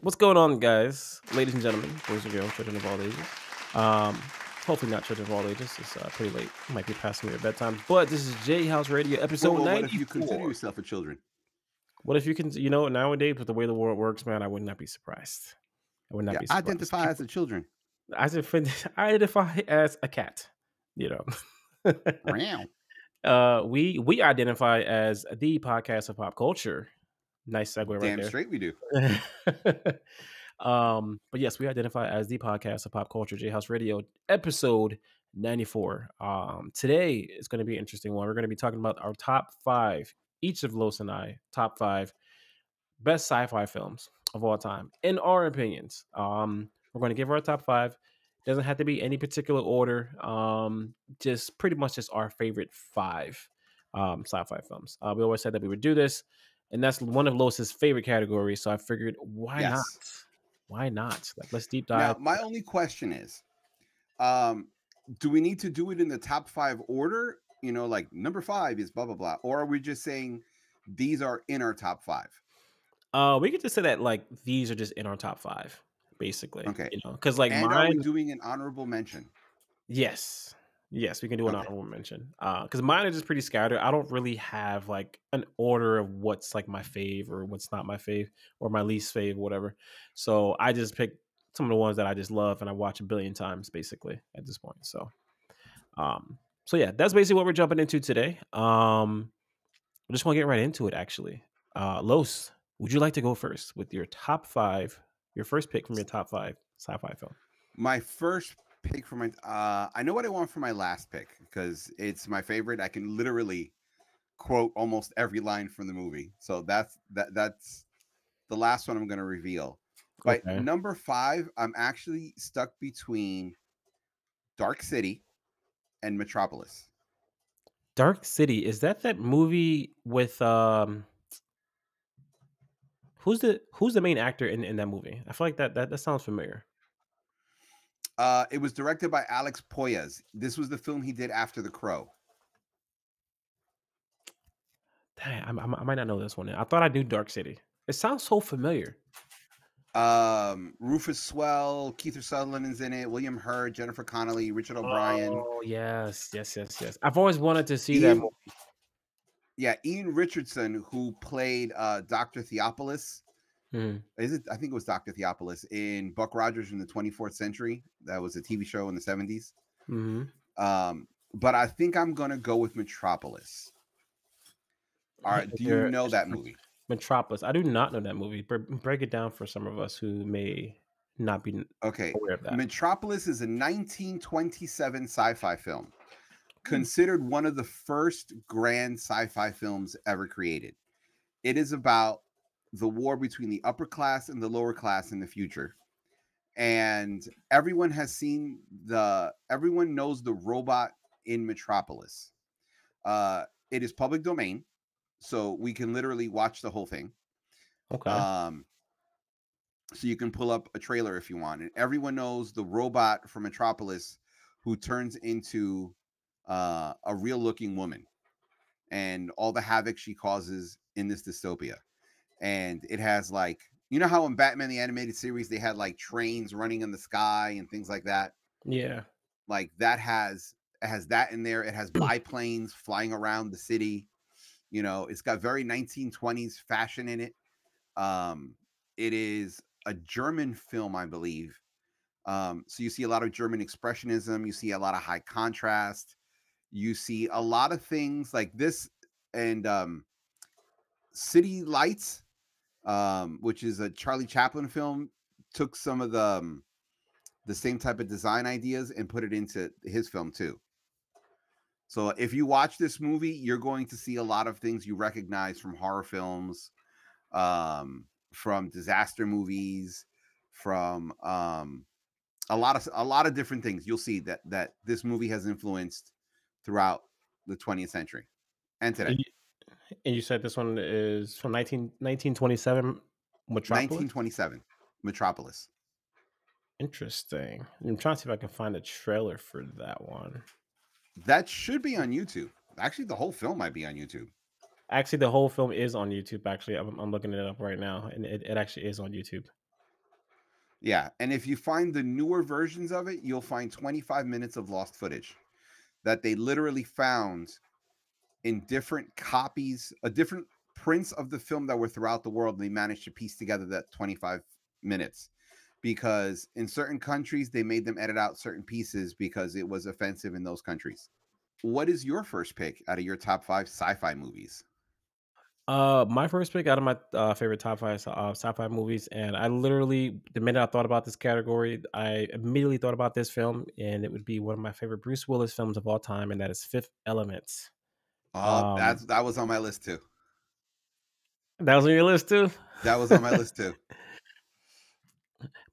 What's going on, guys, ladies and gentlemen, boys and girls, children of all ages? Um, hopefully not children of all ages. It's pretty late. Might be passing your bedtime. But this is JHouze Radio, episode What if you consider 94. yourself a children? What if you can, nowadays with the way the world works, man, I would not be surprised. I would not Yeah, be surprised. identify as a children. I identify as a cat, you know. Wow. We identify as the podcast of pop culture. Nice segue right Damn there. straight we do. But yes, we identify as the podcast of pop culture, JHouze Radio, episode 94. Today is going to be an interesting one. We're going to be talking about our top five, each of Los and I, top five best sci-fi films of all time, in our opinions. We're going to give our top five. Doesn't have to be any particular order. Just pretty much just our favorite five sci-fi films. We always said that we would do this, and that's one of Los's favorite categories. So I figured, why not? Yes. Why not? Like, let's deep Now, dive. my only question is, do we need to do it in the top five order? You know, like number five is blah blah blah, or are we just saying these are in our top five? We could just say that like these are just in our top five, basically. Okay. Because like And are we mine, doing an honorable mention? yes. Yes, we can do an Okay. honorable mention. Because mine are just pretty scattered. I don't really have like an order of what's like my fave or what's not my fave or my least fave, whatever. So I just pick some of the ones that I just love and I watch a billion times, basically, at this point. So yeah, that's basically what we're jumping into today. I just want to get right into it, actually. Los, would you like to go first with your top five, your first pick from your top five sci-fi film? My first pick for my I know what I want for my last pick because it's my favorite. I can literally quote almost every line from the movie. So that's the last one I'm going to reveal. But Okay. number five, I'm actually stuck between Dark City and Metropolis. Dark City, is that movie with who's the main actor in that movie? I feel like that sounds familiar. It was directed by Alex Poyas. This was the film he did after The Crow. Dang, I might not know this one. I thought I knew Dark City. It sounds so familiar. Rufus Swell, Keith Sutherland is in it, William Hurt, Jennifer Connelly, Richard O'Brien. Oh yes. I've always wanted to see that Ian, movie. yeah, Ian Richardson, who played Dr. Theopolis. Mhm. I think it was Dr. Theopolis in Buck Rogers in the 24th Century. That was a TV show in the 70s. Mhm. But I think I'm going to go with Metropolis. All right. Do you know that movie? Metropolis. I do not know that movie. Break it down for some of us who may not be Okay. aware of that. Metropolis is a 1927 sci-fi film, Hmm. considered one of the first grand sci-fi films ever created. It is about the war between the upper class and the lower class in the future. And everyone knows the robot in Metropolis. It is public domain, so we can literally watch the whole thing. Okay. So you can pull up a trailer if you want, and everyone knows the robot from Metropolis who turns into a real-looking woman and all the havoc she causes in this dystopia. And it has like, you know how in Batman the Animated Series they had like trains running in the sky and things like that. Yeah. Like it has that in there. It has biplanes flying around the city. You know, it's got very 1920s fashion in it. It is a German film, I believe. So you see a lot of German expressionism. You see a lot of high contrast. You see a lot of things like this and City Lights, which is a Charlie Chaplin film, took some of the same type of design ideas and put it into his film too. So if you watch this movie, you're going to see a lot of things you recognize from horror films, from disaster movies, from a lot of different things. You'll see that this movie has influenced throughout the 20th century and today. And you said this one is from 1927 Metropolis? 1927 Metropolis. Interesting. I'm trying to see if I can find a trailer for that one. That should be on YouTube. Actually, the whole film might be on YouTube. Actually, the whole film is on YouTube. Actually, I'm looking it up right now, and it actually is on YouTube. Yeah, and if you find the newer versions of it, you'll find 25 minutes of lost footage that they literally found in different copies, different prints of the film that were throughout the world. And they managed to piece together that 25 minutes because in certain countries they made them edit out certain pieces because it was offensive in those countries. What is your first pick out of your top 5 sci-fi movies? My first pick out of my favorite top five sci-fi movies, and I literally, the minute I thought about this category, I immediately thought about this film, and it would be one of my favorite Bruce Willis films of all time, and that is Fifth Element. Oh, Um, that was on my list too. that was on your list too. That was on my list too.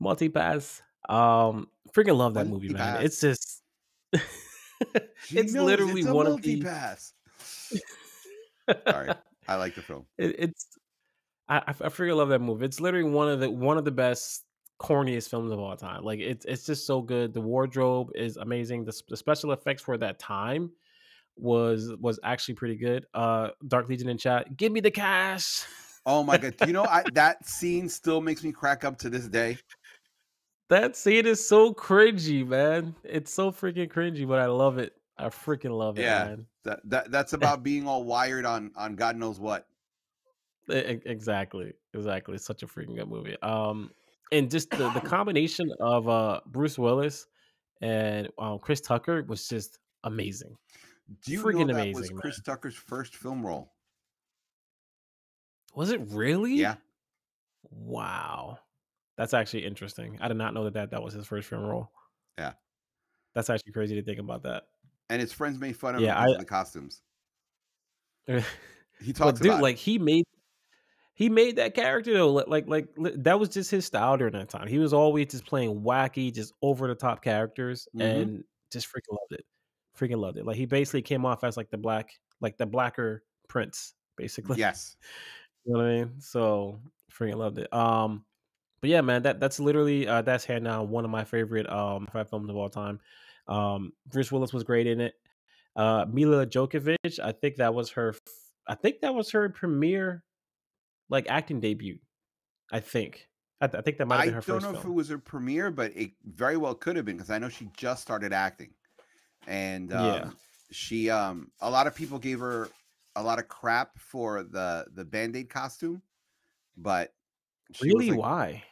Multipass. Freaking love that movie, man. Multi-pass. It's just, She it's knows literally it's a one of the. multi-pass. Sorry. I like the film. It's I freaking love that movie. It's literally one of the best corniest films of all time. Like it's just so good. The wardrobe is amazing. The special effects for that time was actually pretty good. Dark Legion in chat, give me the cash. Oh my god. Do you know that scene still makes me crack up to this day? That scene is so cringy, man. It's so freaking cringy, but I love it. I freaking love it, Yeah. man. That's about being all wired on God knows what. Exactly, exactly. It's such a freaking good movie. And just the combination of Bruce Willis and Chris Tucker was just amazing, Do you know freaking that was amazing, Chris man. Tucker's first film role? Was it really? Yeah. Wow, that's actually interesting. I did not know that was his first film role. Yeah. That's actually crazy to think about that. And his friends made fun of him Yeah, because of the costumes. I. He But talks dude, about it. like he made that character though. That was just his style during that time. He was always just playing wacky, just over the top characters, Hmm. and just freaking loved it. Freaking loved it. Like he basically came off as like the blacker prince, basically. Yes. You know what I mean? So freaking loved it. But yeah, man, that's literally that's hands down one of my favorite five films of all time. Bruce Willis was great in it. Mila Djokovic, I think that was her premiere like acting debut. I think. I think that might have been I her don't first know if it film. was her premiere, but it very well could have been because I know she just started acting. And Yeah. she a lot of people gave her a lot of crap for the Band-Aid costume, but she was Really? like Why?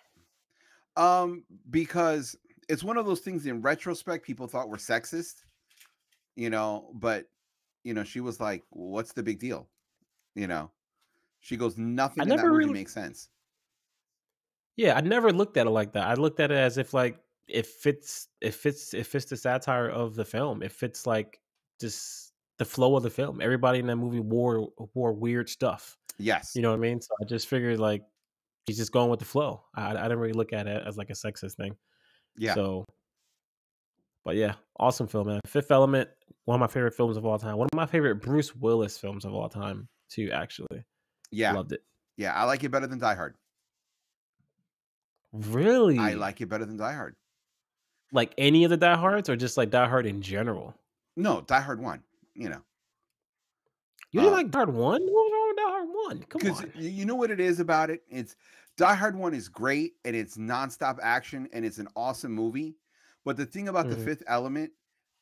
because it's one of those things in retrospect people thought were sexist, but she was like, what's the big deal? You know, she goes, I nothing in that never movie really makes sense. Yeah, I never looked at it like that. I looked at it as if like it fits the satire of the film. It fits like just the flow of the film. Everybody in that movie wore weird stuff. Yes. You know what I mean? So I just figured like he's just going with the flow. I didn't really look at it as like a sexist thing. Yeah. So, but yeah, awesome film, man. Fifth Element, one of my favorite films of all time. One of my favorite Bruce Willis films of all time, too. Actually, Yeah. loved it. Yeah. I like it better than Die Hard. I Really, like it better than Die Hard. like any of the Die Hards, or just like Die Hard in general? No, Die Hard 1, you know. You didn't like Die Hard One? What was wrong with Die Hard One? Come Because on. you know what it is about it? It's Die Hard 1 is great and it's nonstop action and it's an awesome movie. But the thing about the Mhm. Fifth Element,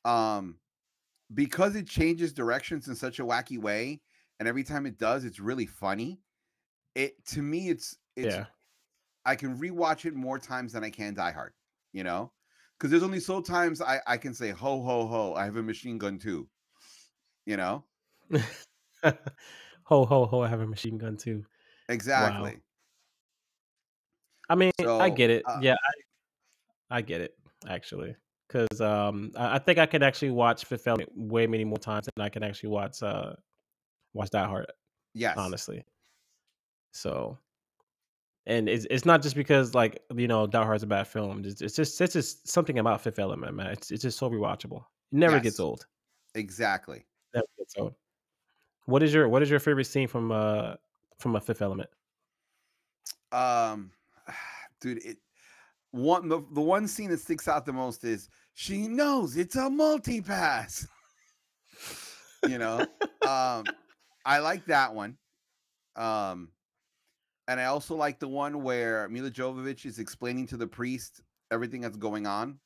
um, because it changes directions in such a wacky way, and every time it does, it's really funny. It to me, it's Yeah, I can rewatch it more times than I can Die Hard, you know? Because there's only so times I can say, ho, ho, ho, I have a machine gun too, you know? ho ho ho! I have a machine gun too. Wow. Exactly. I mean, I So get it. Yeah, I get it actually, because I think I could actually watch Fifth Element way many more times than I can actually watch Die Hard. yes. Honestly, so and it's not just because like Die Hard's a bad film. It's just something about Fifth Element, man. It's just so rewatchable. It never gets Yes. old. Exactly. Never gets old. What is your favorite scene from a Fifth Element? Um, dude, the one scene that sticks out the most is she knows it's a multi-pass. you know, I like that one. Um, And I also like the one where Mila Jovovich is explaining to the priest everything that's going on.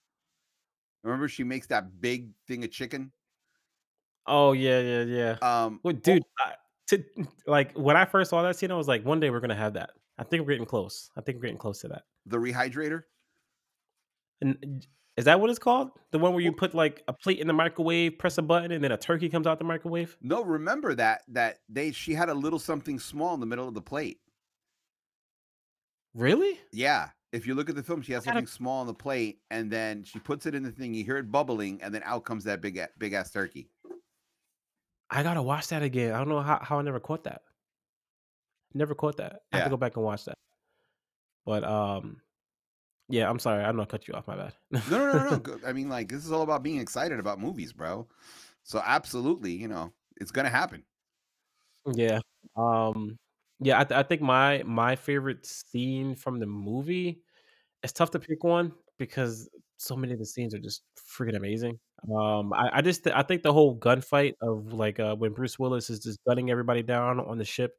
Remember, she makes that big thing of chicken. Oh yeah, yeah, yeah. Well, Oh, dude, to like when I first saw that scene, I was like, one day we're gonna have that. I think we're getting close. I think we're getting close to that. the rehydrator. And is that what it's called? The one where you Well, put like a plate in the microwave, press a button, and then a turkey comes out the microwave? no, remember that she had a little something small in the middle of the plate. Really? Yeah, if you look at the film, she I has gotta something small on the plate, and then she puts it in the thing. You hear it bubbling, and then out comes that big ass turkey. I gotta watch that again. I don't know how I never caught that. Never caught that. I have to Yeah. go back and watch that. But yeah, I'm sorry. I'm not cut you off. My No, no, no, no, no. bad. I mean, like, this is all about being excited about movies, bro. So absolutely, it's gonna happen. Yeah. Um, yeah, I think my favorite scene from the movie, it's tough to pick one because so many of the scenes are just freaking amazing. I just I think the whole gunfight of like when Bruce Willis is just gunning everybody down on the ship.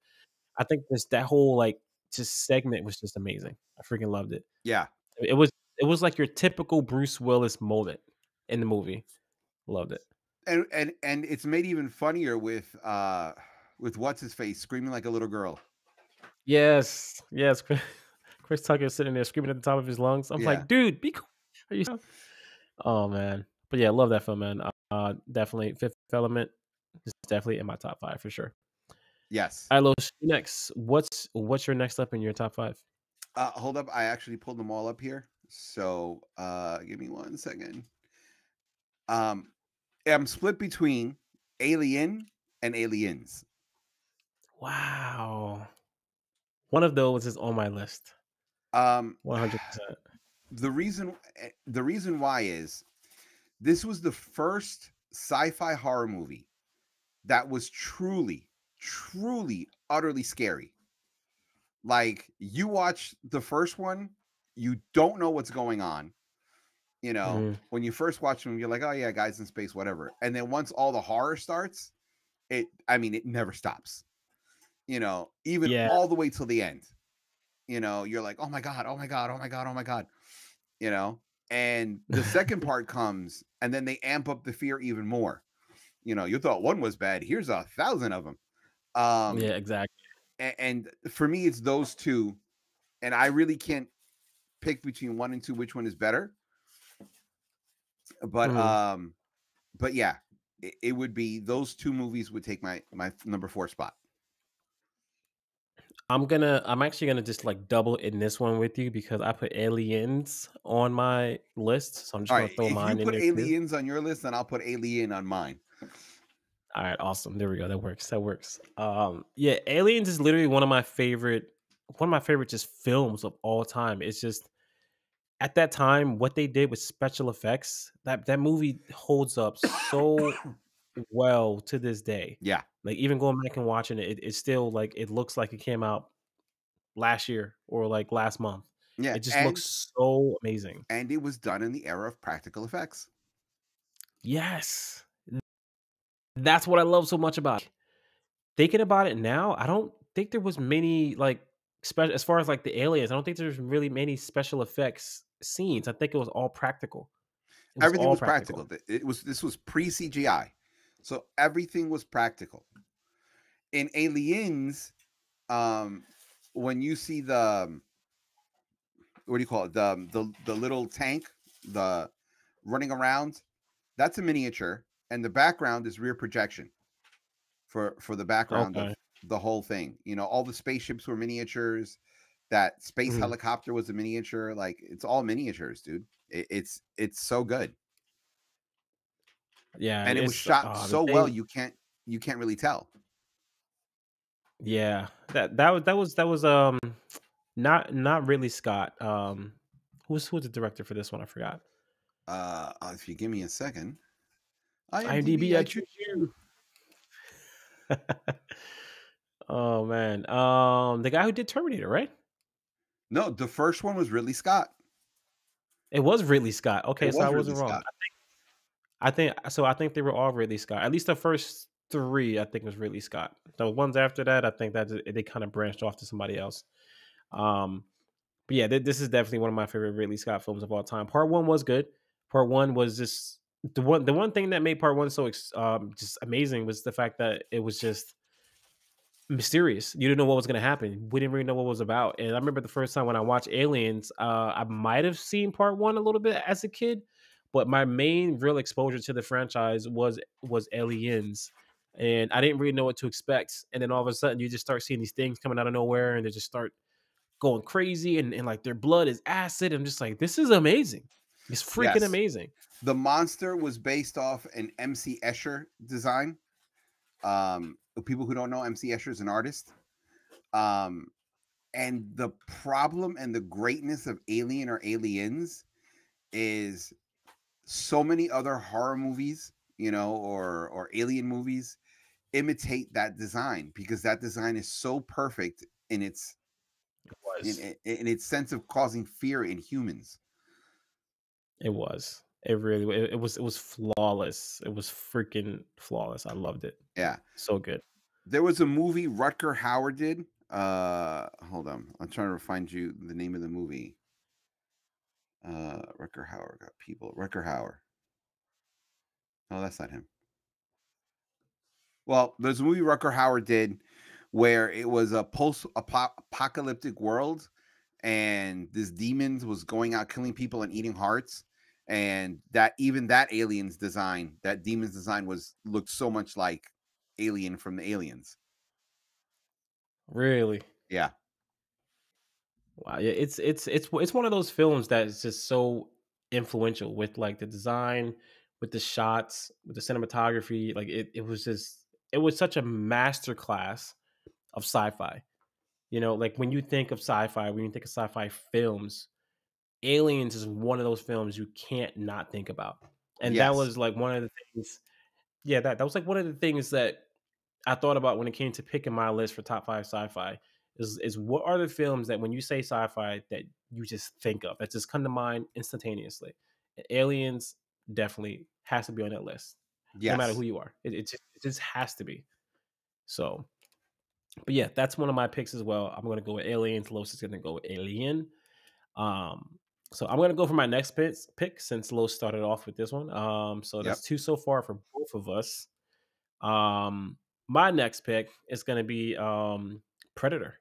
I think this that whole like just segment was just amazing. I freaking loved it. Yeah, It was it was like your typical Bruce Willis moment in the movie. Loved it. and it's made even funnier with what's his face screaming like a little girl. Yes, yes. Chris Tucker sitting there screaming at the top of his lungs. I'm Yeah. like, dude, be cool. Are you? Oh man, but yeah, I love that film, man. Definitely Fifth Element is definitely in my top five for sure. Yes. All right, Los, next. What's your next up in your top five? Hold up, I actually pulled them all up here. So give me 1 second. Um, I'm split between Alien and Aliens. Wow, one of those is on my list. Um, 100%. the reason why is this was the first sci-fi horror movie that was truly, truly, utterly scary. Like, you watch the first one, you don't know what's going on. Mhm. When you first watch them, you're like, oh yeah, guys in space, whatever. And then once all the horror starts, it never stops. Even Yeah. all the way till the end. You're like, oh my God, oh my God, oh my God, oh my God. You know, and the second part comes, and then they amp up the fear even more. You thought one was bad. Here's 1,000 of them. Yeah, Um, exactly. and for me, it's those two, and I really can't pick between one and two which one is better. But Mhm. um, but yeah, it would be those two movies would take my number four spot. I'm actually gonna just like double in this one with you because I put Aliens on my list, so I'm just All gonna right, throw if you mine in put there too. Aliens on your list, then I'll put Alien on mine. All right, awesome. There we go. That works. That works. Yeah, Aliens is literally one of my favorite just films of all time. It's just at that time what they did with special effects. That movie holds up so well to this day. Yeah, Like even going back and watching it, it's still like it looks like it came out last year or like last month. yeah, It just and looks so amazing. and it was done in the era of practical effects. Yes. That's what I love so much about it. Thinking about it now, I don't think there was many like as far as like the aliens, I don't think there's really many special effects scenes. I think it was all practical. It was Everything all was practical. practical. This was pre CGI, so everything was practical. In Aliens, um, when you see the what do you call it, the little tank, the running around, that's a miniature, and the background is rear projection for the background of Okay. the whole thing. All the spaceships were miniatures. That space Mhm. helicopter was a miniature. Like, it's all miniatures, dude. It's so good, Yeah, and it was it's shot the so well thing. you can't really tell. Yeah, that was not Ridley Scott. Who's the director for this one? I forgot. If you give me a second, IMDb, IMDb, I I choose choose you. you. Oh man, the guy who did Terminator, right? No, the first one was Ridley Scott. It was Ridley Scott. It Okay, so I was Ridley wasn't wrong. Scott. I think they were all Ridley Scott. At least the first 3, I think, was Ridley Scott. The ones after that, I think that they kinda branched off to somebody else. Um, but yeah, this is definitely one of my favorite Ridley Scott films of all time. Part one was good. Part one was just the one thing that made part one so just amazing was the fact that it was just mysterious. You didn't know what was gonna happen. We didn't really know what it was about. And I remember the first time when I watched Aliens, I might have seen part one a little bit as a kid, but my main real exposure to the franchise was Aliens. And I didn't really know what to expect. And then all of a sudden you just start seeing these things coming out of nowhere and they just start going crazy and like their blood is acid. I'm just like, this is amazing. It's freaking Yes. amazing. The monster was based off an MC Escher design. People who don't know, MC Escher is an artist. Um, and the problem and the greatness of Alien or Aliens is so many other horror movies, or alien movies imitate that design because that design is so perfect in its It was. in its sense of causing fear in humans. It was. It really it was flawless. It was freaking flawless. I loved it. Yeah. So good. There was a movie Rutger Hauer did. Hold on. I'm trying to find you the name of the movie. Rutger Hauer got people. Rutger Hauer. No, that's not him. Well, there's a movie Rutger Hauer did where it was a post-apocalyptic world, and this demons was going out killing people and eating hearts, and that alien's design, that demon's design looked so much like Alien from the Aliens. Really. Yeah. Wow. Yeah, it's one of those films that is just so influential with like the design, with the shots, with the cinematography. Like it was such a master class of sci-fi. Like when you think of sci-fi, when you think of sci-fi films, Aliens is one of those films you can't not think about. And that Yes. was like one of the things. Yeah, that was like one of the things that I thought about when it came to picking my list for top five sci-fi is what are the films that when you say sci-fi that you just think of that just come to mind instantaneously. Aliens definitely has to be on that list, no matter who Yes. you are. It just has to be. So, but yeah, that's one of my picks as well. I'm gonna go with Aliens. Los is gonna go with Alien. Um, so I'm gonna go for my next pick since Los started off with this one. So that's Yep. two so far for both of us. Um, my next pick is going to be Predator,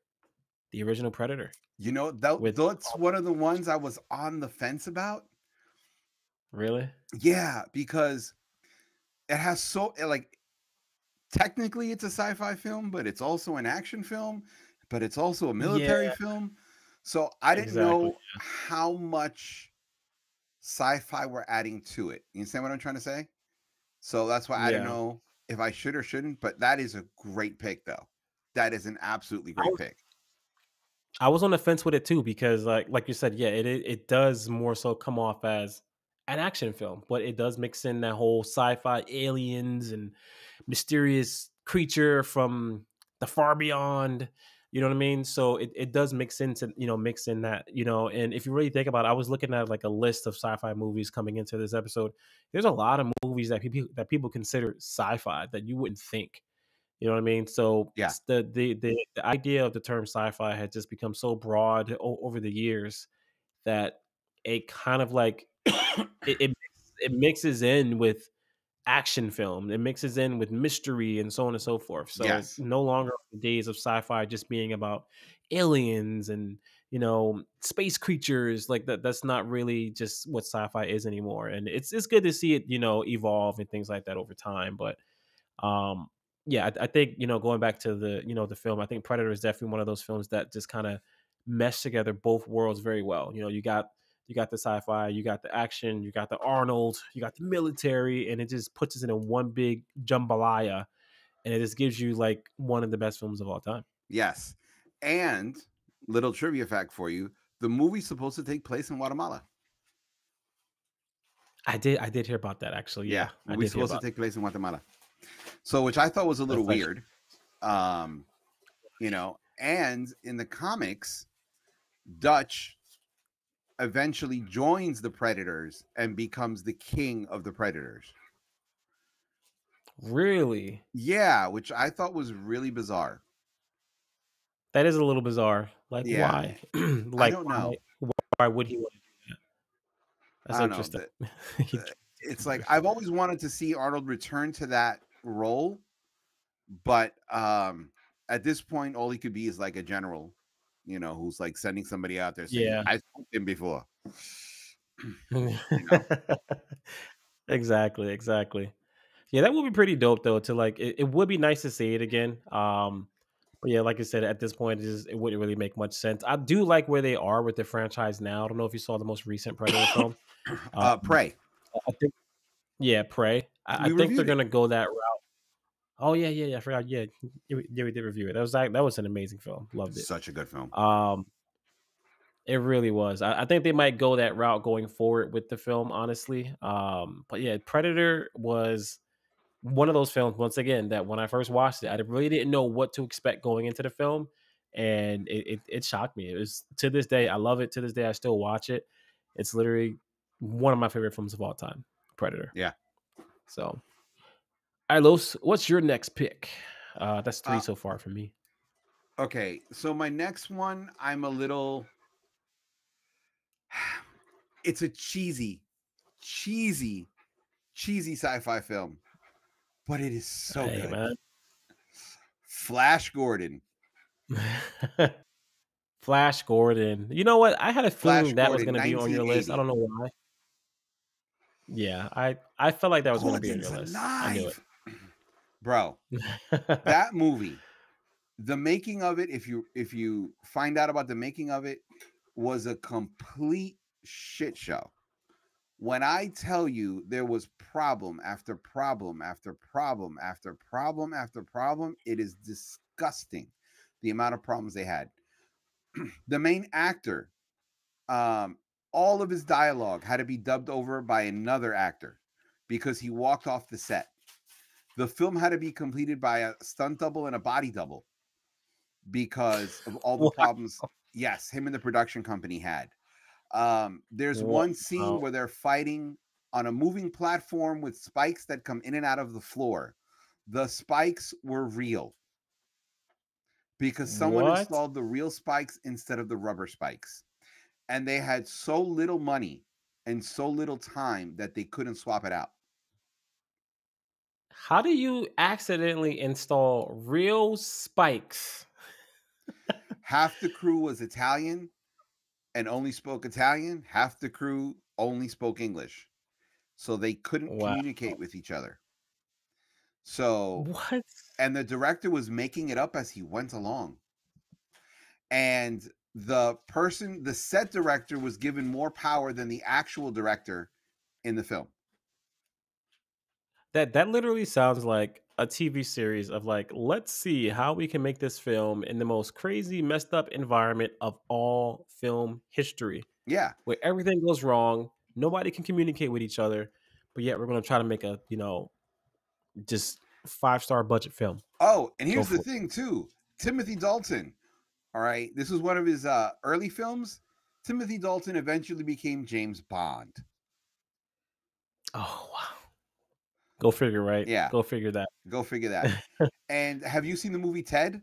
the original Predator. With That's one of the ones I was on the fence about. really, Yeah, because it has like technically it's a sci-fi film, but it's also an action film, but it's also a yeah, military film. So I didn't exactly. know how much sci-fi we're adding to it. You understand what I'm trying to say? So that's why I don't Yeah, know if I should or shouldn't, but that is a great pick though. That is an absolutely I great was pick. I was on the fence with it too because like you said, yeah, it does more so come off as an action film, but it does mix in that whole sci-fi aliens and mysterious creature from the far beyond. You know what I mean? So it does mix in that. And if you really think about it, I was looking at like a list of sci-fi movies coming into this episode. There's a lot of movies that people consider sci-fi that you wouldn't think. You know what I mean? So Yeah. the idea of the term sci-fi had just become so broad over the years that it kind of like it mixes in with action film. It mixes in with mystery and so on and so forth. So Yes. no longer are the days of sci-fi just being about aliens and space creatures like that. That's not really just what sci-fi is anymore. And it's good to see it evolve and things like that over time. But um, yeah, I think going back to the film, I think Predator is definitely one of those films that just kind of mesh together both worlds very well. You got the sci-fi, you got the action, you got the Arnold, you got the military, and it just puts us in one big jambalaya, and it just gives you like one of the best films of all time. Yes. And little trivia fact for you, the movie's supposed to take place in Guatemala. I did hear about that actually. Yeah, Yeah, I movie's did hear supposed to about take place in Guatemala. So which I thought was a that. little That's actually weird. Um, and in the comics, Dutch eventually joins the Predators and becomes the king of the Predators. really Yeah, which I thought was really bizarre. that is a little bizarre. Like, Yeah, why? I Like, don't know. why would he want to do that? That's I don't know interesting. that He it's too like much. I've always wanted to see Arnold return to that role, but at this point, all he could be is like a general, who's like sending somebody out there saying, Yeah. "I spoke him before." You know, Exactly, exactly. Yeah, that would be pretty dope though to like it would be nice to see it again. But yeah, like I said, at this point it wouldn't really make much sense. I do like where they are with the franchise now. I don't know if you saw the most recent Predator film. Um, Prey. I think yeah, Prey. I We think they're reviewed it. gonna go that route. Oh yeah, yeah, yeah. I forgot. Yeah, yeah, we did review it. That was an amazing film. Loved it. Such a good film. Um, it really was. I think they might go that route going forward with the film, honestly. But yeah, Predator was one of those films, once again, that when I first watched it, I really didn't know what to expect going into the film, and it shocked me. It was to this day, I love it. To this day, I still watch it. It's literally one of my favorite films of all time, Predator. Yeah. So, all right, Los, what's your next pick? That's three Uh, so far for me. okay. So my next one, I'm a little. It's a cheesy, cheesy sci-fi film, but it is so Hey, good. man. Flash Gordon. Flash Gordon. You know what? I had a Flash feeling that was Gordon, going to be on your list. I 1980. don't know why. Yeah, I felt like that was going to be on Gordon's your list. I knew alive. Bro, it. that movie, the making of it, if you find out about the making of it, was a complete shit show. When I tell you there was problem after problem after problem after problem after problem, it is disgusting the amount of problems they had. The main actor, um, all of his dialogue had to be dubbed over by another actor because he walked off the set. The film had to be completed by a stunt double and a body double because of all the Wow. problems. Yes, him and the production company had. There's one scene Wow. where they're fighting on a moving platform with spikes that come in and out of the floor. The spikes were real because someone What? installed the real spikes instead of the rubber spikes. And they had so little money and so little time that they couldn't swap it out. How do you accidentally install real spikes? Half the crew was Italian and only spoke Italian, half the crew only spoke English. So they couldn't Wow. communicate with each other. So, What? and the director was making it up as he went along. And the set director was given more power than the actual director in the film. That literally sounds like a TV series of like, let's see how we can make this film in the most crazy, messed up environment of all film history, Yeah. where everything goes wrong, nobody can communicate with each other, but yet we're gonna try to make a, just 5-star budget film. Oh, and Go here's the for it. thing too. Timothy Dalton. All right. This was one of his early films. Timothy Dalton eventually became James Bond. Oh wow. Go figure, right? Yeah. Go figure that. Go figure that. And have you seen the movie Ted?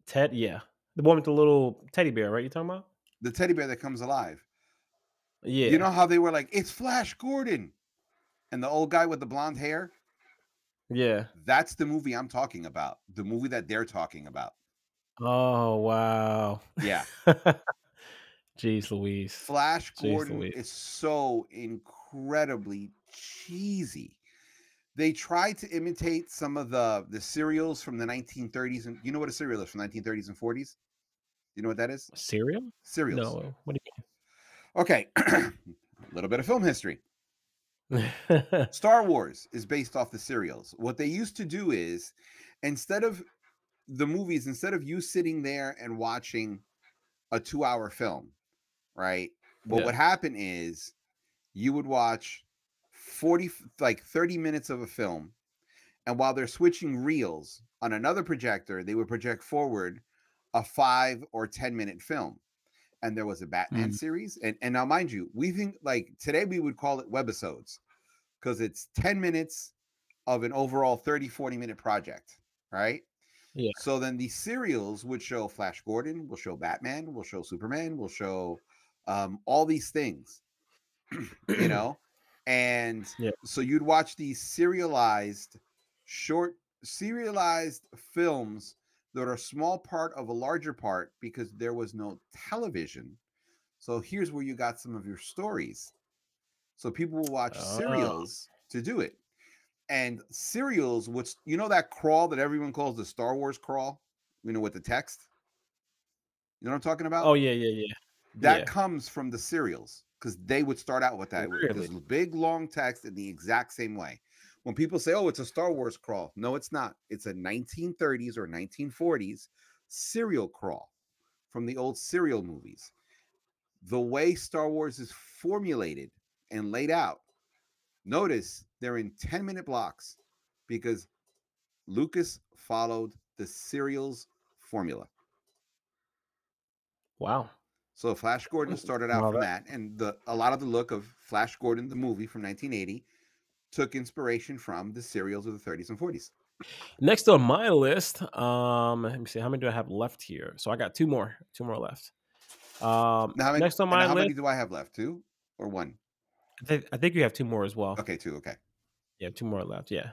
Ted, yeah. The one with the little teddy bear, right? You talking about? The teddy bear that comes alive. You Yeah. know how they were like, it's Flash Gordon. And the old guy with the blonde hair? Yeah. That's the movie I'm talking about. The movie that they're talking about. Oh wow. Yeah. Jeez Louise. Flash Jeez Gordon Louise. is so incredibly cheesy. They tried to imitate some of the serials from the 1930s. And you know what a serial is from 1930s and 40s? You know what that is? Cereal? Serials. No. What do Okay. A little bit of film history. you mean? Star Wars is based off the serials. What they used to do is instead of instead of you sitting there and watching a 2-hour film, right? What Yeah. would happen is you would watch 40, like 30 minutes of a film. And while they're switching reels on another projector, they would project forward a 5 or 10 minute film. And there was a Batman Mm. series. And now, mind you, we think like today we would call it webisodes because it's 10 minutes of an overall 30, 40 minute project, right? Yeah. So then these serials would show Flash Gordon, will show Batman, will show Superman, will show all these things, you know? And Yeah. so you'd watch these short, serialized films that are a small part of a larger part because there was no television. So here's where you got some of your stories. So people will watch Oh, serials to do it. And serials, which you know that crawl that everyone calls the Star Wars crawl, with the text. You know what I'm talking about? oh, yeah, yeah, yeah. That Yeah. comes from the serials because they would start out with that with Really? this big long text in the exact same way. When people say, "Oh, it's a Star Wars crawl," no, it's not. It's a 1930s or 1940s serial crawl from the old serial movies. The way Star Wars is formulated and laid out, notice they're in 10-minute blocks because Lucas followed the serials formula. Wow. So Flash Gordon started out Well, from that, and a lot of the look of Flash Gordon, the movie from 1980, took inspiration from the serials of the 30s and 40s. next on my list, let me see, how many do I have left here? So I got two more left. Next on my How many list, do I have left? Two or one? I think you have two more as well. Okay, two. Okay, Yeah, two more left. Yeah.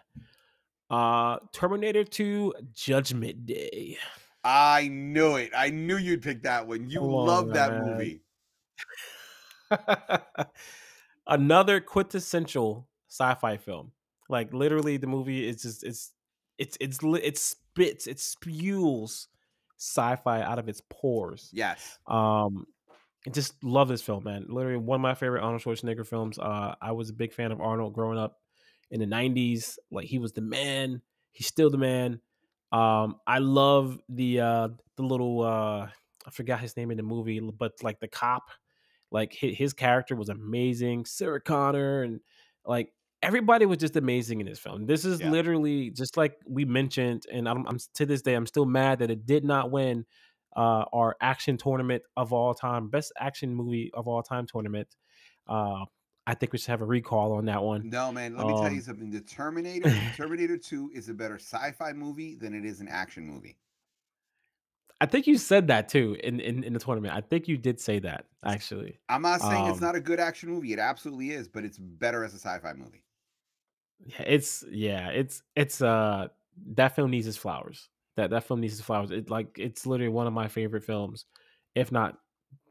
Terminator 2 Judgment Day. I knew it. I knew you'd pick that one. You Come on, love that man. movie. Another quintessential sci-fi film. Like literally, the movie is just it spews sci-fi out of its pores. Yes. Um, I just love this film, man. Literally one of my favorite Arnold Schwarzenegger films. I was a big fan of Arnold growing up in the '90s. Like he was the man. He's still the man. I love the little I forgot his name in the movie, but like the cop, like his character was amazing. Sarah Connor and like everybody was just amazing in this film. This is Yeah. literally just like we mentioned, and I'm to this day I'm still mad that it did not win our action tournament of all time, best action movie of all time tournament. Uh, I think we should have a recall on that one. No, man. Let me tell you Um, something. Terminator 2 is a better sci-fi movie than it is an action movie. I think you said that too in the tournament. I think you did say that actually. I'm not saying it's Um, not a good action movie. It absolutely is, but it's better as a sci-fi movie. it's that film needs its flowers. That film needs its flowers. It's literally one of my favorite films, if not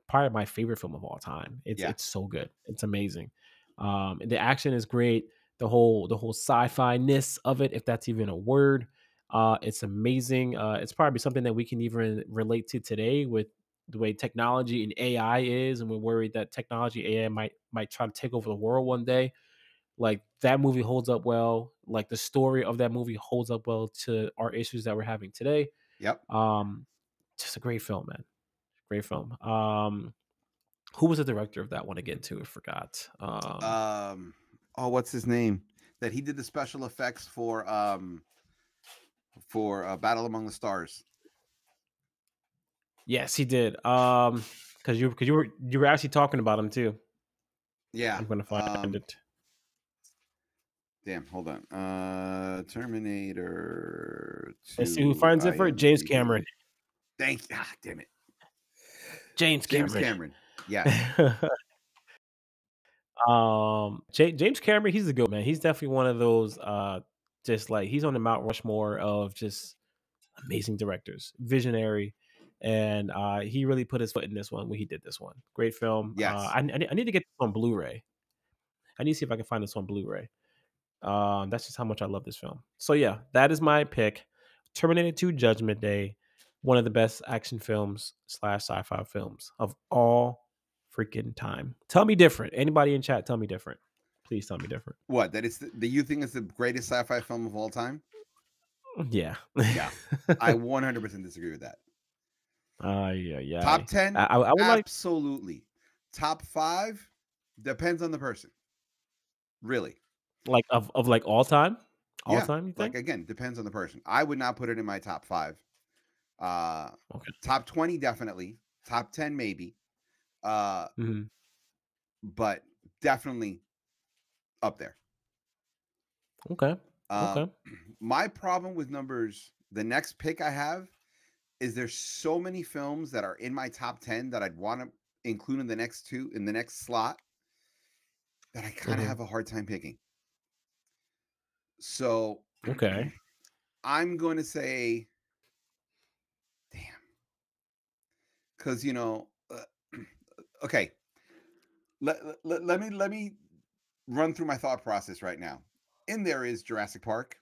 probably my favorite film of all time. Yeah. It's so good. It's amazing. And the action is great. The whole sci-fi ness of it, if that's even a word, it's amazing. It's probably something that we can even relate to today with the way technology and AI is, and we're worried that technology AI might try to take over the world one day. Like that movie holds up well. Like the story of that movie holds up well to our issues that we're having today. Yep. Um, just a great film, man. Great film. Who was the director of that one again? Too, I forgot. Oh, what's his name? That he did the special effects for Battle Among the Stars. Yes, he did. Because you were actually talking about him too. Yeah. I'm gonna find it. Damn, hold on. Terminator Let's see who 2 finds it for James IMDb. Cameron. Thank you. Ah, damn it. James James Cameron. Cameron. Yes. James Cameron, he's a good man. He's definitely one of those. Just like he's on the Mount Rushmore of just amazing directors, visionary, and he really put his foot in this one when he did this one. Great film. Yes. I need to get this on Blu-ray. I need to see if I can find this on Blu-ray. That's just how much I love this film. So yeah, that is my pick. Terminator 2 Judgment Day, one of the best action films slash sci-fi films of all freaking time. Tell me different. Anybody in chat, tell me different. Please tell me different. What? That it's the you think it's the greatest sci-fi film of all time? Yeah. Yeah. I 100% disagree with that. Yeah, yeah. Top 10? I would like Absolutely. Top 5? Depends on the person. Really. of like all time? All Yeah. time, you Like think? again, depends on the person. I would not put it in my top 5. Uh Okay. Top 20 definitely. Top 10 maybe. Uh Mhm. but definitely up there. Okay. Um Okay. my problem with numbers The next pick I have is there's so many films that are in my top 10 that I'd want to include in the next two in the next slot that I kind of Mhm. have a hard time picking. So Okay. I'm going to say, damn, because okay, let me run through my thought process right now. In there is Jurassic Park.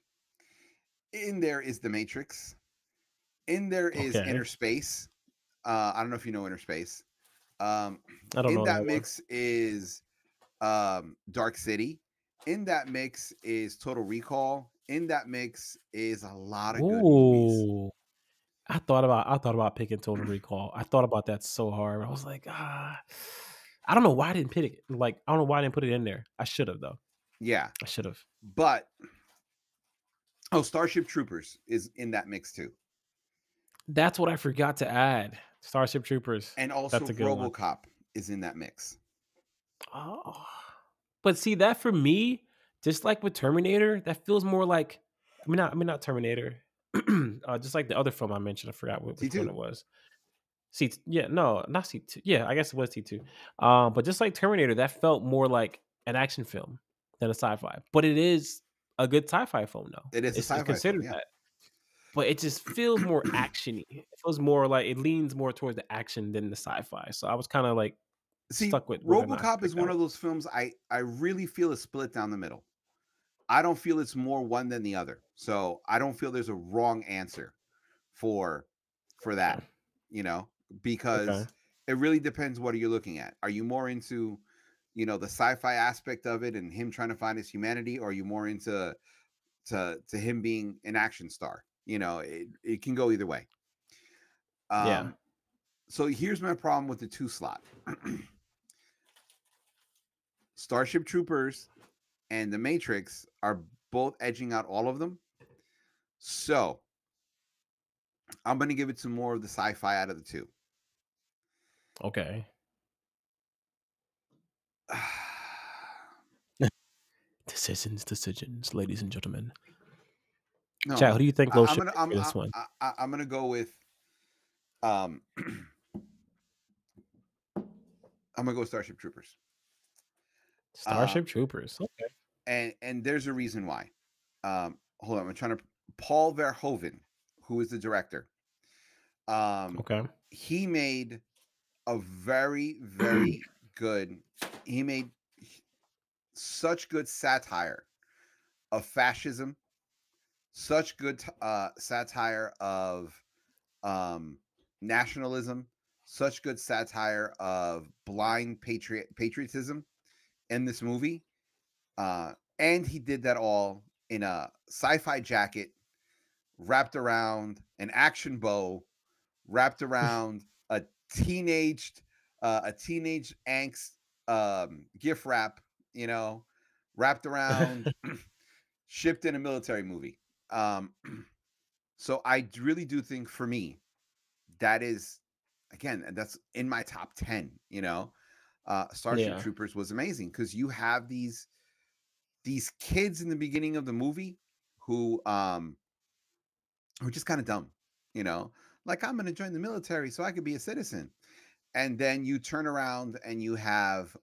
In there is The Matrix. In there is Okay. Inner Space. I don't know if you know Inner Space. Um, I don't in know that that one. mix is Dark City. In that mix is Total Recall. In that mix is a lot of good movies. Ooh. I thought about picking Total Recall. I thought about that so hard. I was like, I don't know why I didn't pick it. Like, I don't know why I didn't put it in there. I should have though. Yeah, I should have. but oh, Starship Troopers is in that mix too, That's what I forgot to add. Starship Troopers. and also That's a good one. RoboCop is in that mix. Oh. But see that for me, just like with Terminator, that feels more like not Terminator. Just like the other film I mentioned, I forgot T which one two. it was. Yeah, no, not C2. Yeah, I guess it was C2. But just like Terminator, that felt more like an action film than a sci-fi. But it is a good sci-fi film, though. It is a It's sci-fi film. considered Yeah. that. But it just feels more actiony. It feels more like it leans more towards the action than the sci-fi. So I was kind of like See, stuck with whether or not to RoboCop pick is that one one. of those films I really feel is split down the middle. I don't feel it's more one than the other. So I don't feel there's a wrong answer for that, Okay. you know, Okay. because it really depends what are you looking at. Are you more into, the sci-fi aspect of it and him trying to find his humanity, or are you more into to him being an action star? It can go either way. Yeah. Um, so here's my problem with the two slot. Starship Troopers and The Matrix are both edging out all of them. So I'm going to give it to more of the sci-fi out of the two. Okay. Decisions, ladies and gentlemen. Chad, who No, do you think I, Low I'm should gonna pick for this one? I'm gonna go with um I'm gonna go with Starship Troopers. Starship Um, Troopers. Okay. and there's a reason why. Hold on, I'm trying to Paul Verhoeven, who is the director. Um, Okay. he made a very good. He made such good satire of fascism, such good satire of um, nationalism, such good satire of blind patriotism in this movie. And he did that all in a sci-fi jacket wrapped around an action bow, wrapped around teenage a teenage angst gift wrap, wrapped around shipped in a military movie. Um, so I really do think for me that is again that's in my top 10. Starship Yeah. Troopers was amazing because you have these kids in the beginning of the movie who are just kind of dumb, you know, like I'm going to join the military so I could be a citizen. And then you turn around and you have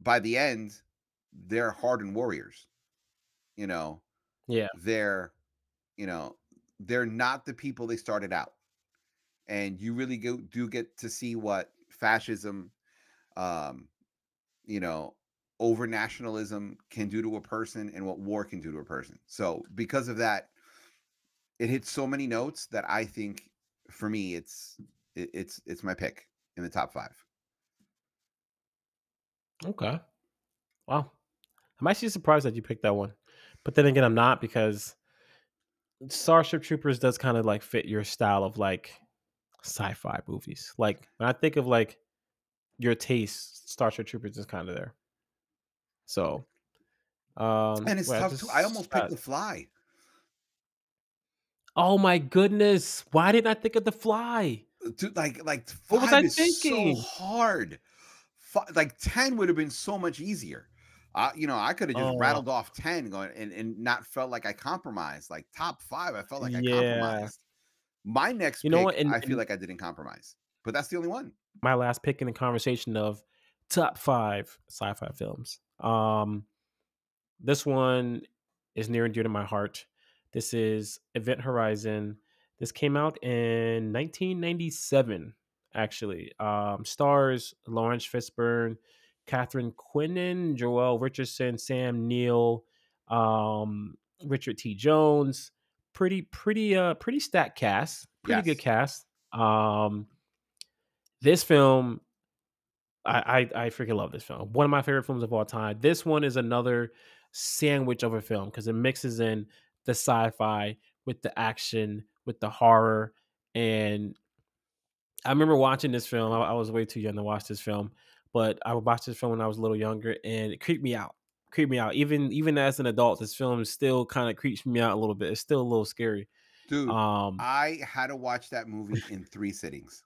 by the end they're hardened warriors, you know. Yeah. They're, you know, they're not the people they started out. And you really do get to see what fascism um you know, over nationalism can do to a person and what war can do to a person. So because of that, it hits so many notes that I think for me it's my pick in the top 5. Okay. Wow. I'm actually surprised that you picked that one. But then again, I'm not because Starship Troopers does kind of like fit your style of like sci-fi movies. Like when I think of like your taste, Starship Troopers is kind of there. So, And it's wait, I tough too. I just almost picked got. The Fly. Oh my goodness! Why didn't I think of The Fly? Dude, like What was I 5 is so thinking? hard. Like 10 would have been so much easier. I could have just Oh, rattled off 10 going and not felt like I compromised. Like top 5, I felt like I yeah. compromised. My next You know what? pick, I feel like I didn't compromise, but that's the only one. My last pick in the conversation of top 5 sci-fi films. This one is near and dear to my heart. This is Event Horizon. This came out in 1997, actually. Stars Lawrence Fishburne, Catherine Quinlan, Joel Richardson, Sam Neill, Richard T. Jones. Pretty stacked cast. Pretty good Yes. cast. This film I freaking love this film. One of my favorite films of all time. This one is another sandwich of a film because it mixes in the sci-fi with the action, with the horror. And I remember watching this film. I was way too young to watch this film, but I watched this film when I was a little younger, and it creeped me out. Creeped me out. Even as an adult, this film still kind of creeps me out a little bit. It's still a little scary. Dude, Um, I had to watch that movie in 3 sittings.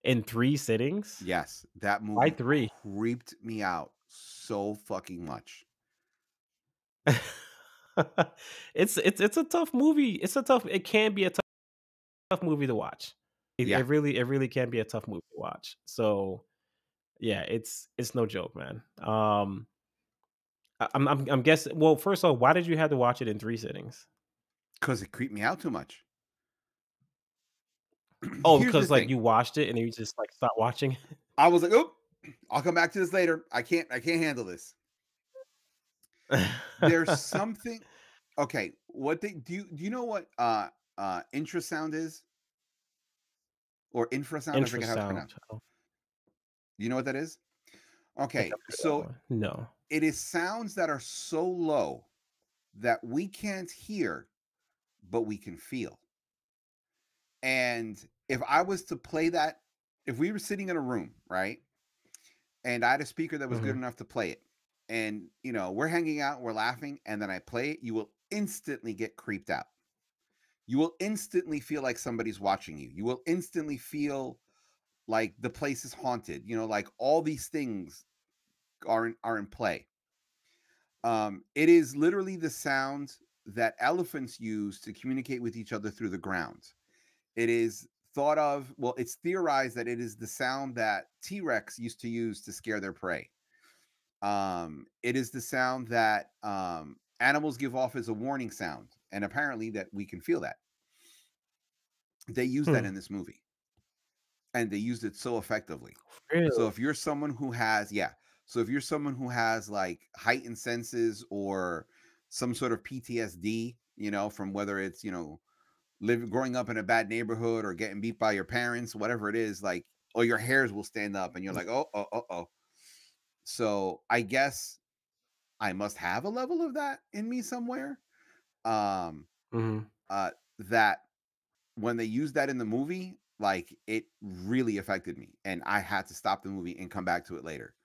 in 3 sittings. Yes, that Why movie three? creeped me out so fucking much. It's a tough movie. It can be a tough movie to watch. Yeah, It really can be a tough movie to watch. So yeah, it's no joke, man. I'm guessing. Well, first of all, why did you have to watch it in 3 sittings? because it creeped me out too much. Oh, Here's the because like thing. you watched it and then you just like stopped watching. I was like, "Oop, I'll come back to this later. I can't handle this." There's something. Okay, what they do you know what infrasound is? Or infrasound, I forget how it's Infrasound. pronounced. I don't You know what that is? think Okay, I've heard of that so one. No. it is sounds that are so low that we can't hear, but we can feel. And if I was to play that, if we were sitting in a room, right? And I had a speaker that was good Hmm. enough to play it, and we're hanging out, we're laughing, and then I play it, you will instantly get creeped out. You will instantly feel like somebody's watching you. You will instantly feel like the place is haunted. Like all these things are in play. It is literally the sound that elephants use to communicate with each other through the ground. It is thought of, well, it's theorized that it is the sound that T-Rex used to use to scare their prey. It is the sound that animals give off as a warning sound, and apparently that we can feel that. They use that Hmm. in this movie, and they used it so effectively. So Really? if you're someone who has, yeah, so if you're someone who has like heightened senses or some sort of PTSD, from whether it's living growing up in a bad neighborhood or getting beat by your parents, whatever it is, like, or your hairs will stand up, and you're like, oh, oh, oh, oh. So I guess I must have a level of that in me somewhere. Um, Hmm. that when they used that in the movie, like it really affected me, and I had to stop the movie and come back to it later.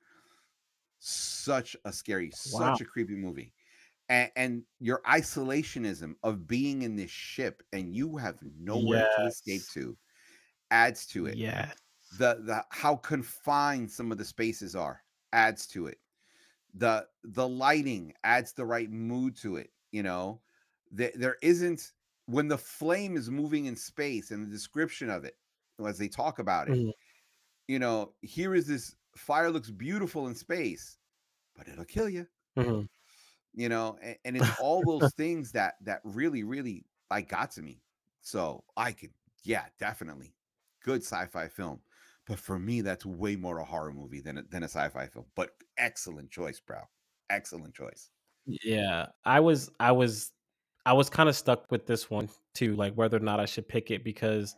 Such a scary, Wow. such a creepy movie. And your isolationism of being in this ship and you have nowhere to escape Yes. to adds to it. Yes. The how confined some of the spaces are adds to it. The lighting adds the right mood to it. There isn't, when the flame is moving in space and the description of it as they talk about it, Mhm. here is this fire, looks beautiful in space, but it'll kill you. Mhm. And it's all those things that really really like got to me. So I could, yeah, definitely good sci-fi film, but for me that's way more a horror movie than a sci-fi film, but excellent choice, bro. Excellent choice. Yeah, I was kinda stuck with this one too, like, whether or not I should pick it because,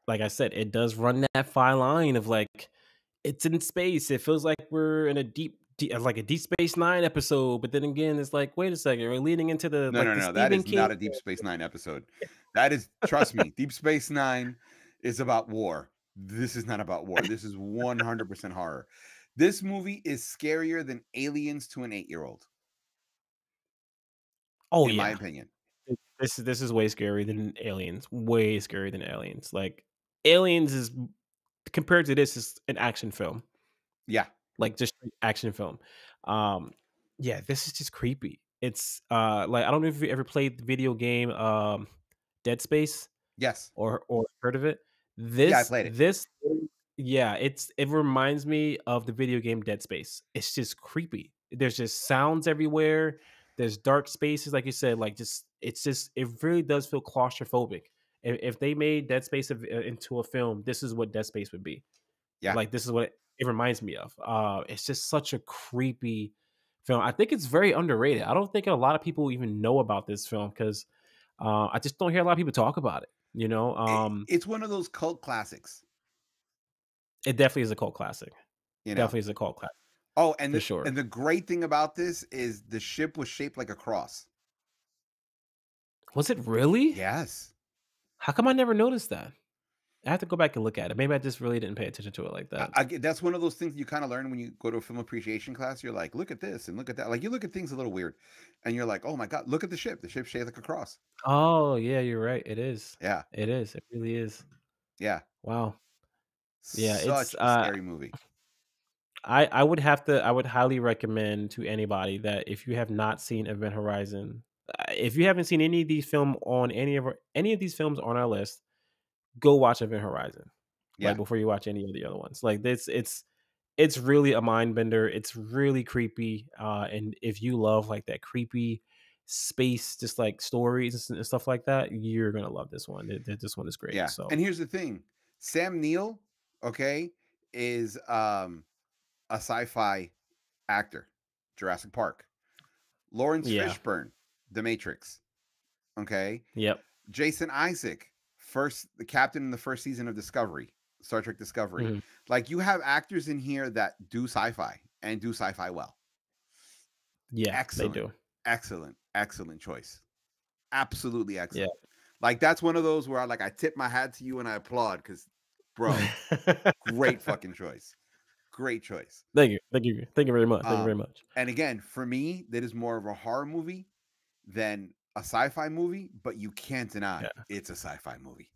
like I said, it does run that fine line of, like, it's in space, it feels like we're in a like a Deep Space Nine episode, but then again, it's like, "Wait a second, we're leading into the No, like, no, the no, that Stephen is King." not a Deep Space Nine episode. That is, trust me, Deep Space Nine is about war. This is not about war. This is 100% horror. This movie is scarier than Aliens to an 8-year-old, Oh, in my yeah. opinion. This is way scarier than Aliens, way scarier than Aliens, like, Aliens is compared to this is an action film. Yeah. like just straight action film. Um, yeah, this is just creepy. It's like I don't know if you ever played the video game Dead Space Yes. or heard of it. Yeah, I played it. This yeah, it reminds me of the video game Dead Space. It's just creepy. There's just sounds everywhere. There's dark spaces, like you said. Like just it really does feel claustrophobic. If they made Dead Space into a film, this is what Dead Space would be. Yeah. Like this is what it reminds me of. It's just such a creepy film. I think it's very underrated. I don't think a lot of people even know about this film because I just don't hear a lot of people talk about it. You know, It's one of those cult classics, it definitely is a cult classic. you know. Definitely is a cult classic Oh, for sure. and the great thing about this is the ship was shaped like a cross. Was it really? Yes. How come I never noticed that? I have to go back and look at it. Maybe I just really didn't pay attention to it like that. That's one of those things you kind of learn when you go to a film appreciation class. You're like, look at this and look at that. Like you look at things a little weird, and you're like, oh my god, look at the ship. The ship's shaped like a cross. Oh yeah, you're right. It is. Yeah, It is. It really is. yeah. Wow. Yeah, it's Such a scary movie. I would highly recommend to anybody that if you have not seen Event Horizon, if you haven't seen any of these any of these films on our list, go watch Event Horizon. Like Yeah, before you watch any of the other ones. Like this it's really a mind bender. It's really creepy. And if you love like that creepy space, just like stories and stuff like that, you're gonna love this one. This one is great. yeah. So And here's the thing: Sam Neill, okay, is a sci-fi actor. Jurassic Park. Lawrence yeah. Fishburne, The Matrix. Okay, Yep. Jason Isaac, the captain in the first season of Discovery, Star Trek Discovery. Mhm. Like you have actors in here that do sci-fi and do sci-fi well. Yeah, they Excellent, do. excellent, excellent choice. Absolutely Yeah. excellent. Like that's one of those where I tip my hat to you and I applaud because, bro, great fucking choice. Great choice. Thank you. Thank you. Thank you very much. Thank you very Um, much. and again, for me, that is more of a horror movie than a sci-fi movie, but you can't deny Yeah. it's a sci-fi movie.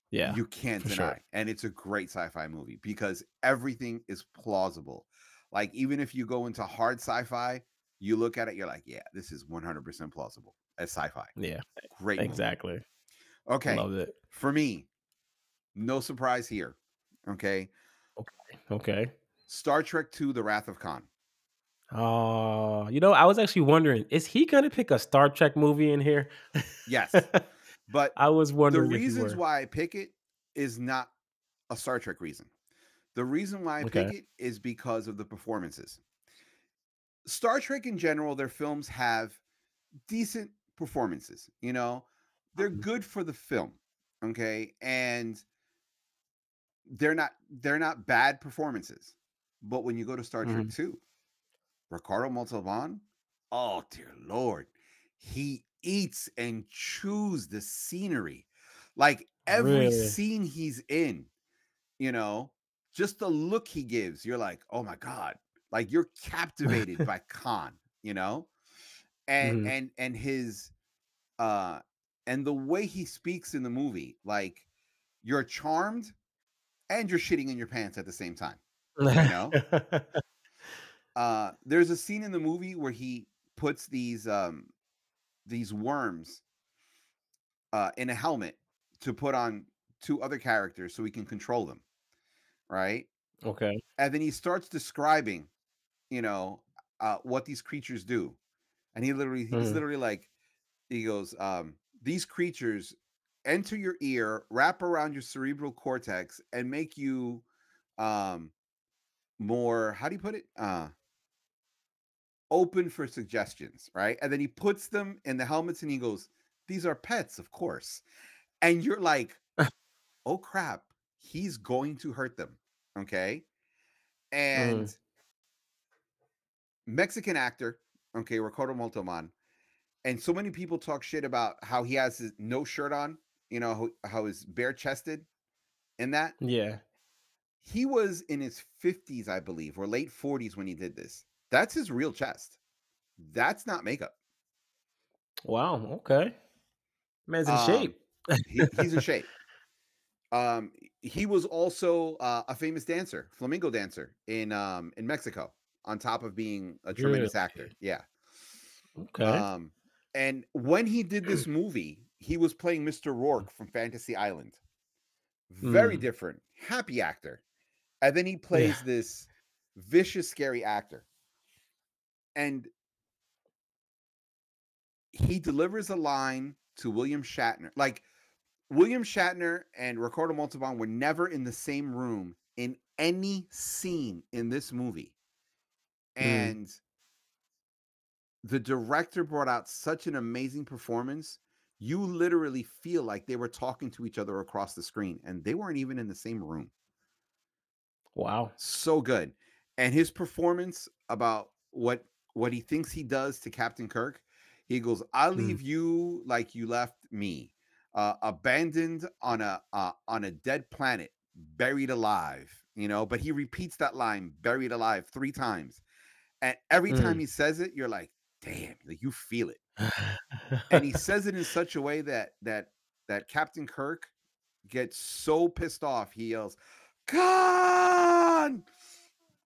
Yeah. You can't For sure. deny. And it's a great sci-fi movie because everything is plausible. Like even if you go into hard sci-fi, you look at it, you're like, yeah, this is 100% plausible as sci-fi. Yeah. Great movie. Exactly. Okay. Love it. For me, no surprise here. Okay. Okay. Okay. Star Trek II: The Wrath of Khan. Oh, I was actually wondering, is he gonna pick a Star Trek movie in here? Yes. But I was the wondering if you reasons were. why I pick it is not a Star Trek reason. The reason why I pick Okay. it is because of the performances. Star Trek in general, their films have decent performances, you know. They're Mhm. good for the film, okay? And they're not bad performances. But when you go to Star Trek Mhm. 2, Ricardo Montalban, oh dear lord, he eats and chews the scenery. Like every Really? scene he's in, you know, just the look he gives, you're like, oh my god, like you're captivated by Khan, you know, Mhm. and his uh and the way he speaks in the movie, like you're charmed and you're shitting in your pants at the same time, you know. There's a scene in the movie where he puts these worms in a helmet to put on two other characters so he can control them, right? Okay. And then he starts describing, you know, what these creatures do. And he's Mhm. literally like, he goes, these creatures enter your ear, wrap around your cerebral cortex, and make you um more, how do you put it? Open for suggestions, right? And then he puts them in the helmets and he goes, these are pets, of course. And you're like, oh crap, he's going to hurt them. Okay. Mhm. And Mexican actor, okay, Ricardo Montalban, and so many people talk shit about how he has his no shirt on, you know, how he's bare chested in that. Yeah. He was in his 50s, I believe, or late 40s when he did this. That's his real chest. That's not makeup. Wow, okay. Man's in Um, shape. he's in shape. Um, he was also a famous dancer, flamenco dancer in Mexico. On top of being a Really? tremendous actor, yeah. Okay. Um, and when he did this movie, he was playing Mr. Mm. Rourke from Fantasy Island. Very Mm. different, happy actor. And then he Yeah. plays this vicious, scary actor. And he delivers a line to William Shatner. Like, William Shatner and Ricardo Montalban were never in the same room in any scene in this movie. Mm. And the director brought out such an amazing performance. You literally feel like they were talking to each other across the screen, and they weren't even in the same room. Wow. So good. And his performance about what he thinks he does to Captain Kirk, he goes, "I'll Mm. leave you like you left me, abandoned on a dead planet, buried alive." You know, but he repeats that line, "buried alive," 3 times, and every time Mm. he says it, you're like, "Damn!" Like, you feel it. And he says it in such a way that Captain Kirk gets so pissed off, he yells, "Khan!"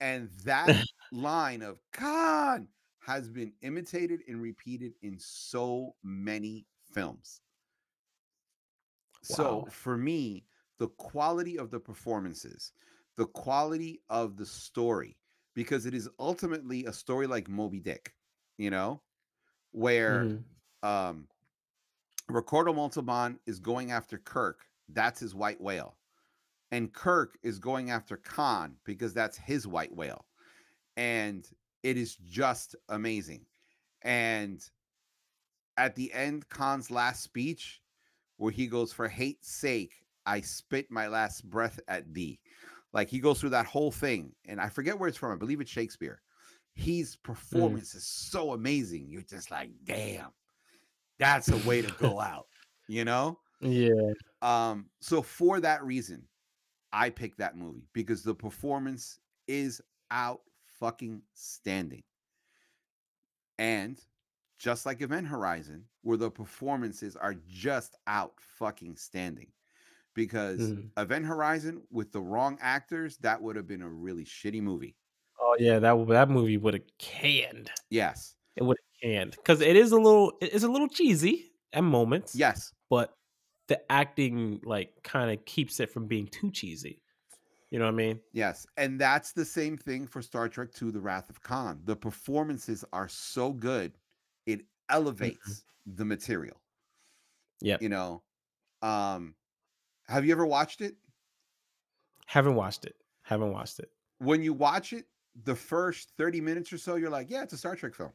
And that line of "Khan" has been imitated and repeated in so many films. So Wow. for me, the quality of the performances, the quality of the story, because it is ultimately a story like Moby Dick, you know, where Mhm. um Ricardo Montalban is going after Kirk. That's his white whale. And Kirk is going after Khan because that's his white whale. And it is just amazing. And at the end, Khan's last speech, where he goes, "For hate's sake, I spit my last breath at thee." Like, he goes through that whole thing. And I forget where it's from. I believe it's Shakespeare. His Mm. performance is so amazing. You're just like, damn, that's a way to go out, you know? Yeah. So for that reason, I picked that movie because the performance is out fucking standing. And just like Event Horizon, where the performances are just out fucking standing. Because Mhm. Event Horizon with the wrong actors, that would have been a really shitty movie. Oh, yeah, that movie woulda canned. Yes. It woulda canned because it's a little cheesy at moments, Yes. but the acting, like, kinda keeps it from being too cheesy. You know what I mean? Yes. And that's the same thing for Star Trek II: The Wrath of Khan. The performances are so good, it Mhm. elevates the material. Yep. You know, um, have you ever watched it? Haven't watched it. Haven't watched it. When you watch it, the first 30 minutes or so, you're like, yeah, it's a Star Trek film,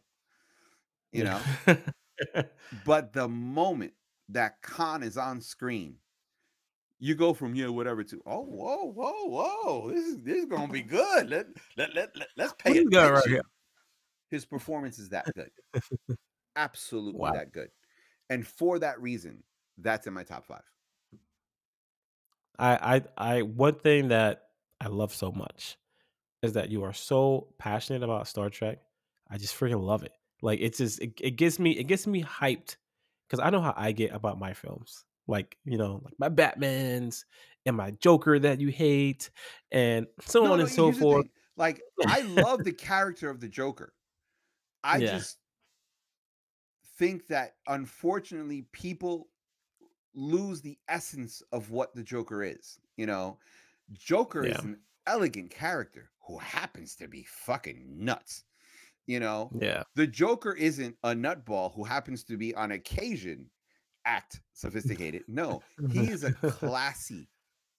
you Yeah. know? But the moment that Khan is on screen, you go from yeah, whatever to oh, whoa, whoa, whoa, this is gonna be good. Let's What pay do you got right here? attention. His performance is that good. Absolutely Wow. that good. And for that reason, that's in my top five. One thing that I love so much is that you are so passionate about Star Trek. I just freaking love it. Like, it's just it gets me hyped because I know how I get about my films. Like, like my Batmans and my Joker that you hate and so No, on no, and so here's the forth. thing. Like, I love the character of the Joker. I Yeah. just think that unfortunately people lose the essence of what the Joker is. You know, Joker Yeah. is an elegant character who happens to be fucking nuts. You know, Yeah. the Joker isn't a nutball who happens to be on occasion act sophisticated. No, he is a classy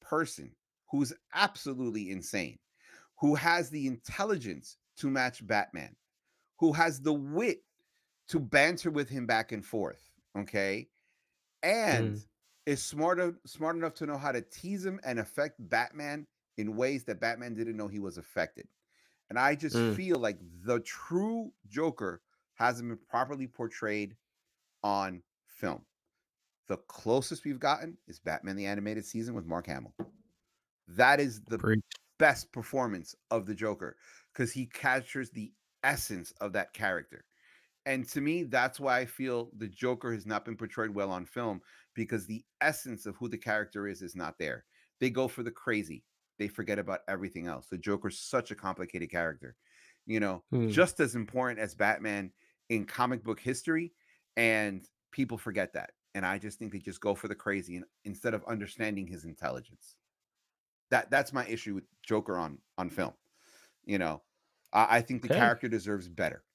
person who's absolutely insane, who has the intelligence to match Batman, who has the wit to banter with him back and forth. Okay. And Mhm. is smart enough to know how to tease him and affect Batman in ways that Batman didn't know he was affected. And I just Mm. feel like the true Joker hasn't been properly portrayed on film. The closest we've gotten is Batman the Animated Season with Mark Hamill. That is the Preach. best performance of the Joker because he captures the essence of that character. And to me, that's why I feel the Joker has not been portrayed well on film because the essence of who the character is not there. they go for the crazy. They forget about everything else. The Joker's such a complicated character, Hmm. just as important as Batman in comic book history, and people forget that. And I just think they just go for the crazy instead of understanding his intelligence. That's my issue with Joker on film. You know, I think the Okay. character deserves better,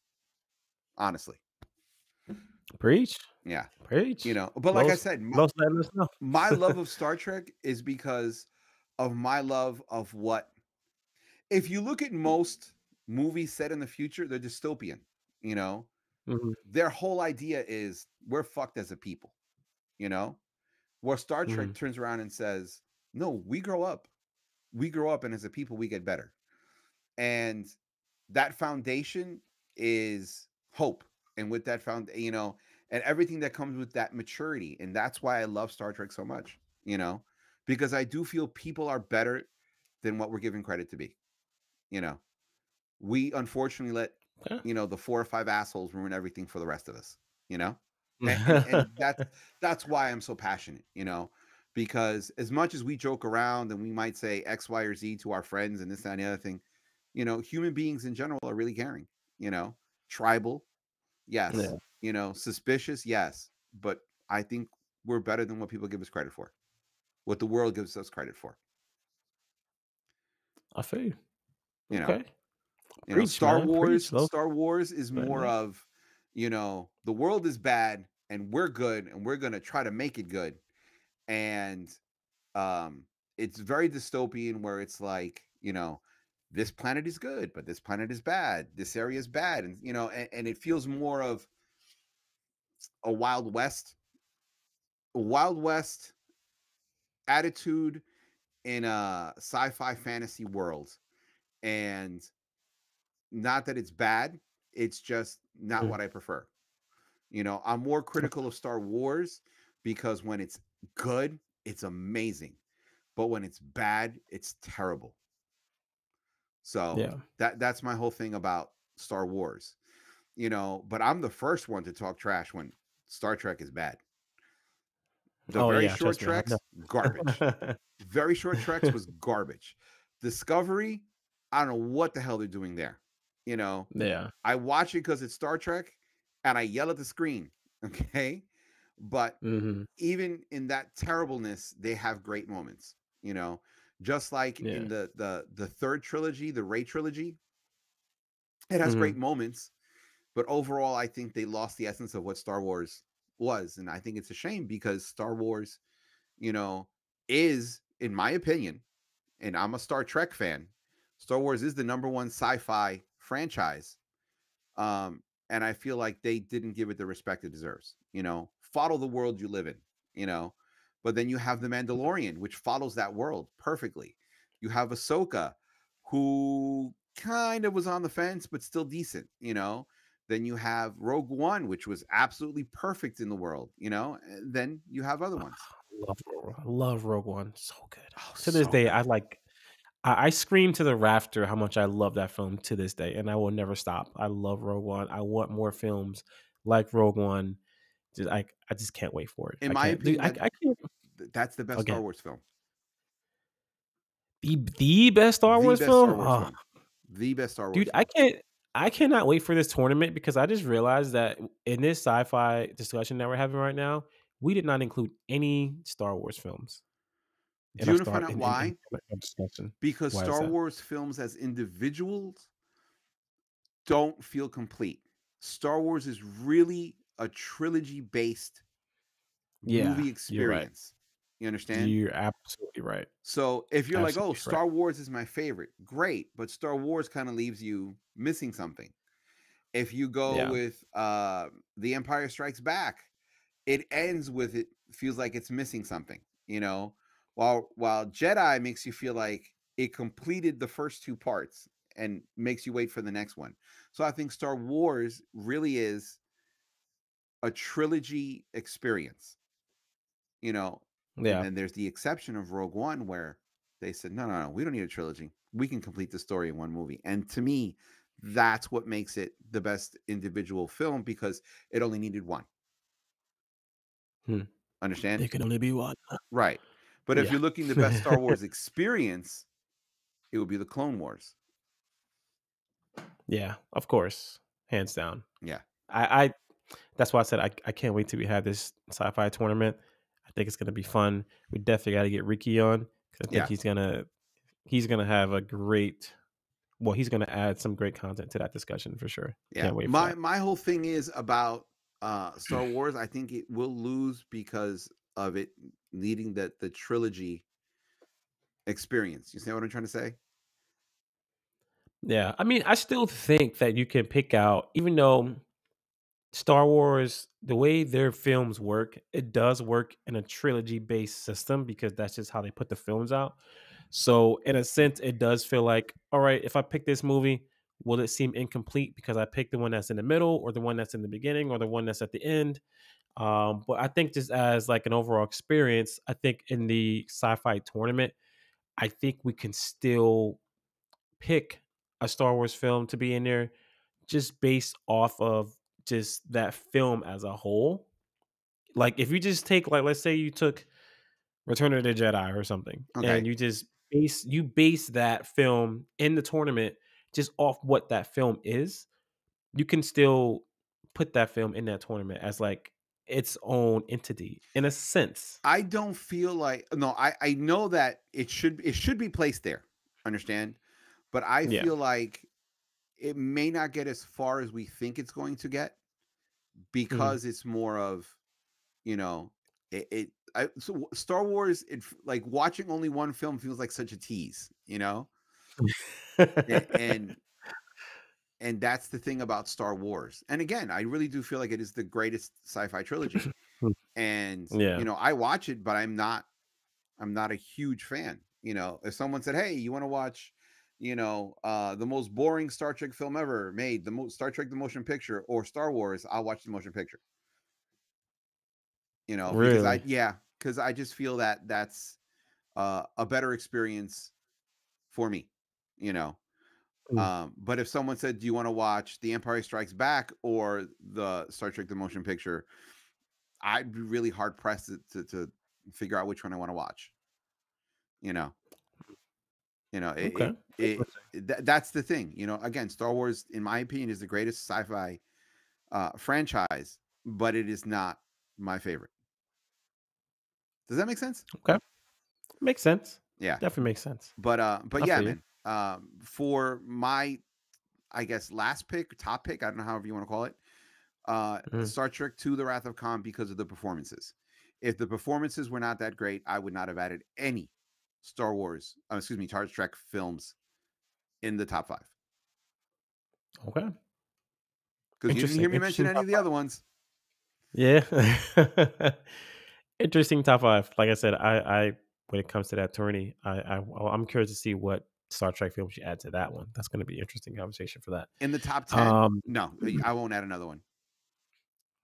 honestly. Preach. Yeah. Preach. But like I Los said, Los letting us know. my love of Star Trek is because of my love of what if you look at most movies set in the future, they're dystopian, you know. Mhm, Their whole idea is we're fucked as a people, you know. Where Star Trek mhm. turns around and says, "No, we grow up. We grow up and as a people we get better." And that foundation is hope. And with that and everything that comes with that maturity. And that's why I love Star Trek so much, because I do feel people are better than what we're given credit to be. You know, we unfortunately let, Okay. the 4 or 5 assholes ruin everything for the rest of us, you know? And that's why I'm so passionate, because as much as we joke around and we might say X, Y, or Z to our friends and this, that, and the other thing, human beings in general are really caring, you know, tribal, yes, Yeah, suspicious, yes, but I think we're better than what people give us credit for, what the world gives us credit for, I feel you. you know. Okay. Preach, man. Preach, Los. Star Wars is Letting more know. of, the world is bad and we're good and we're going to try to make it good. And um it's very dystopian where it's like, this planet is good, but this planet is bad. This area is bad. And and it feels more of a Wild West attitude in a sci-fi fantasy world. And not that it's bad, it's just not Mm. what I prefer. I'm more critical of Star Wars because when it's good, it's amazing. But when it's bad, it's terrible. So Yeah. that's my whole thing about Star Wars. But I'm the first one to talk trash when Star Trek is bad. The Oh, very yeah, short trust me, I treks, garbage. know. Very short treks was garbage. Discovery, I don't know what the hell they're doing there. You know, Yeah. I watch it because it's Star Trek and I yell at the screen. Okay. But Mhm. even in that terribleness, they have great moments, just like in Yeah. the third trilogy, the Ray trilogy, it has great Mhm. moments, but overall, I think they lost the essence of what Star Wars was. And I think it's a shame because Star Wars, you know, is, in my opinion, and I'm a Star Trek fan, Star Wars is the number one sci-fi franchise. And I feel like they didn't give it the respect it deserves. Follow the world you live in, you know. But then you have the Mandalorian, which follows that world perfectly. You have Ahsoka, who kind of was on the fence, but still decent. Then you have Rogue One, which was absolutely perfect in the world. And then you have other ones. Love Rogue One, so good. Oh, To this so day, good. I scream to the rafter how much I love that film to this day, and I will never stop. I love Rogue One. I want more films like Rogue One. I just can't wait for it. In I my can't do opinion, I can't that's the best Star again. Wars film. The best Star The Wars best film? Star Wars Oh, film. The best Star dude, Wars film. I cannot wait for this tournament because I just realized that in this sci-fi discussion that we're having right now, we did not include any Star Wars films Do in you our want to find start out in why? our discussion. Because Why is Star that? Wars films as individuals don't feel complete. Star Wars is really a trilogy based Yeah, movie you're right. experience. You understand? You're absolutely right. So if you're like, oh, Absolutely right. Star Wars is my favorite, great, but Star Wars kind of leaves you missing something. If you go Yeah. with The Empire Strikes Back, it ends with it feels like it's missing something, while Jedi makes you feel like it completed the first two parts and makes you wait for the next one. So I think Star Wars really is a trilogy experience, you know, and Yeah. then there's the exception of Rogue One where they said, no, no, no, we don't need a trilogy. We can complete the story in one movie. And to me, that's what makes it the best individual film because it only needed one. Hmm. Understand? There can only be one. Right. But if Yeah. you're looking the best Star Wars experience, it would be the Clone Wars. Yeah, of course, hands down. Yeah. I that's why I said I can't wait till we have this sci-fi tournament. I think it's gonna be fun. We definitely got to get Ricky on because I think Yeah. he's gonna have a great. Well, he's gonna add some great content to that discussion for sure. Yeah. Can't wait for My whole thing is about Star Wars. I think it will lose because of it needing the trilogy experience. You see what I'm trying to say? Yeah, I mean, I still think that you can pick out, even though Star Wars, the way their films work, it does work in a trilogy based system because that's just how they put the films out. So, in a sense, it does feel like, all right, if I pick this movie, will it seem incomplete because I picked the one that's in the middle or the one that's in the beginning or the one that's at the end? But I think just as like an overall experience, I think in the sci-fi tournament, I think we can still pick a Star Wars film to be in there just based off of just that film as a whole. Like if you just take like let's say you took Return of the Jedi or something and Okay. you just base that film in the tournament just off what that film is, you can still put that film in that tournament as like its own entity in a sense. I don't feel like no, I know that it should be placed there. Understand? But I Yeah. feel like it may not get as far as we think it's going to get Mhm. because it's more of, Star Wars, like watching only one film feels like such a tease, A- and and that's the thing about Star Wars. And again, I really do feel like it is the greatest sci-fi trilogy. And Yeah. I watch it, but I'm not a huge fan. If someone said, "Hey, you want to watch, the most boring Star Trek film ever made, the most Star Trek the motion picture or Star Wars," I'll watch the motion picture. Really? Because I just feel that that's a better experience for me. You know, Mm. but if someone said, "Do you want to watch The Empire Strikes Back or the Star Trek the motion picture?" I'd be really hard pressed to figure out which one I want to watch. You know, Okay. Interesting. that's the thing. Again, Star Wars, in my opinion, is the greatest sci-fi franchise, but it is not my favorite. Does that make sense? Okay. Makes sense. Yeah, Definitely makes sense. but I yeah, feel you. man. For my, I guess, last pick, top pick, I don't know, however you want to call it, Mhm. Star Trek to the Wrath of Khan because of the performances. If the performances were not that great, I would not have added any Star Trek films in the top five Okay. because you didn't Interesting. hear me mention Interesting any top of the 5. other ones. Yeah. Interesting top 5. Like I said, I when it comes to that tourney, I'm curious to see what Star Trek films you add to that one. That's gonna be interesting conversation for that. In the top 10, Um, no, I won't add another one.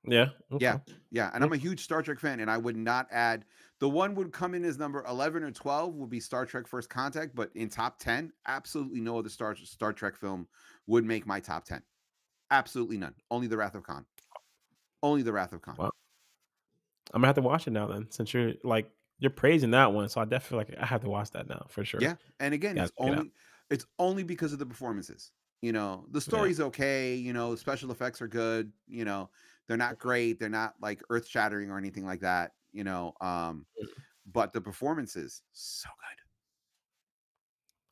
yeah, Yeah, okay. yeah, and I'm a Okay. huge Star Trek fan, and I would not add the one would come in as number 11 or 12 would be Star Trek First Contact, but in top 10, absolutely no other Star Trek film would make my top 10. Absolutely none. Only The Wrath of Khan. Only The Wrath of Khan. Well, Imma have to watch it now then since you're praising that one, so I definitely feel like I have to watch that now for sure. Yeah, and again, Gotta check it out. it's only because of the performances. The Yeah. story's okay, the special effects are good, they're not great, they're not like earth-shattering or anything like that, but the performances so good.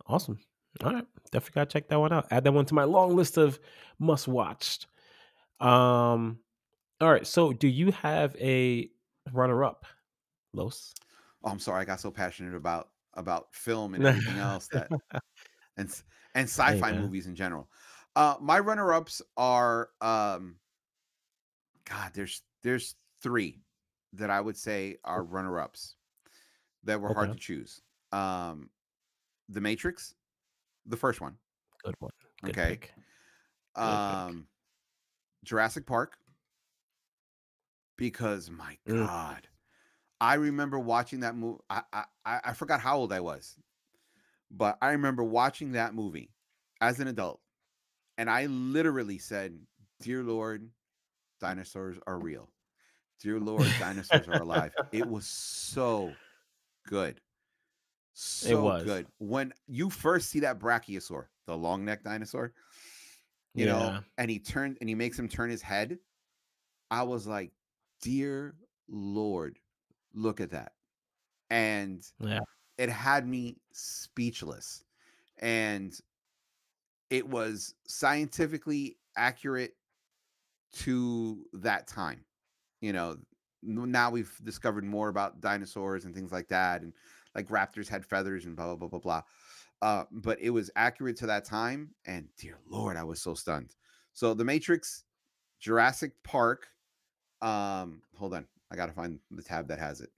Awesome. Alright. Definitely gotta check that one out. Add that one to my long list of must watched. Um, alright, so do you have a runner up, Los? Oh, I'm sorry, I got so passionate about film and everything else that and s- and Hey, sci-fi man. movies in general. My runner-ups are God, there's three that I would say are runner-ups that were hard Okay. to choose. Um, The Matrix, the first one, Good one. Good okay. pick. Good pick. Um, Jurassic Park, because my Mm, God, I remember watching that movie. I forgot how old I was, but I remember watching that movie as an adult, and I literally said, "Dear Lord, dinosaurs are real. Dear Lord, dinosaurs are alive." It was so good. It So was. good. When you first see that brachiosaur, the long neck dinosaur, Yeah. and he makes him turn his head, I was like, dear Lord, look at that. And Yeah. it had me speechless. And it was scientifically accurate to that time. You know, now we've discovered more about dinosaurs and things like that, and like raptors had feathers and blah blah blah blah blah. But it was accurate to that time, and dear Lord, I was so stunned. So, The Matrix, Jurassic Park. Hold on, I gotta find the tab that has it.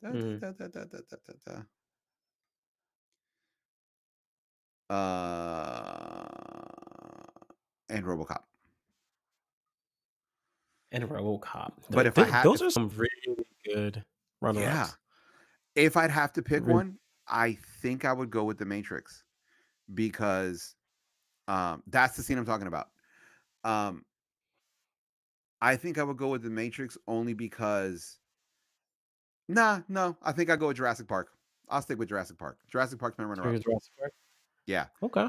Da, da, Mhm. da, da, da, da, da, da. And RoboCop. And RoboCop. But if I had, Those are some really good yeah, runner-ups. if I'd have to pick Really. one, I think I would go with The Matrix because that's the scene I'm talking about. Um, I think I would go with The Matrix only because nah, no, I think I go with Jurassic Park. I'll stick with Jurassic Park. Jurassic Park's my runner up. Jurassic Park. Yeah, Okay.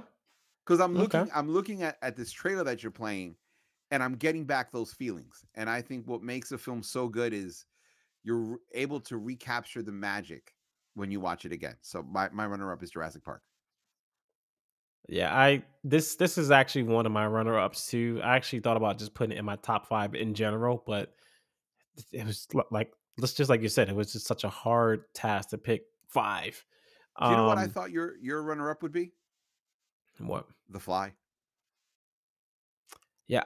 because Okay. I'm looking at this trailer that you're playing, and I'm getting back those feelings. And I think what makes a film so good is you're able to recapture the magic when you watch it again. So my runner up is Jurassic Park. Yeah, this is actually one of my runner-ups too. I actually thought about just putting it in my top 5 in general, but it was like let's just like you said, it was just such a hard task to pick 5. Do you know what I Um, thought your runner up would be? what? The Fly. Yeah,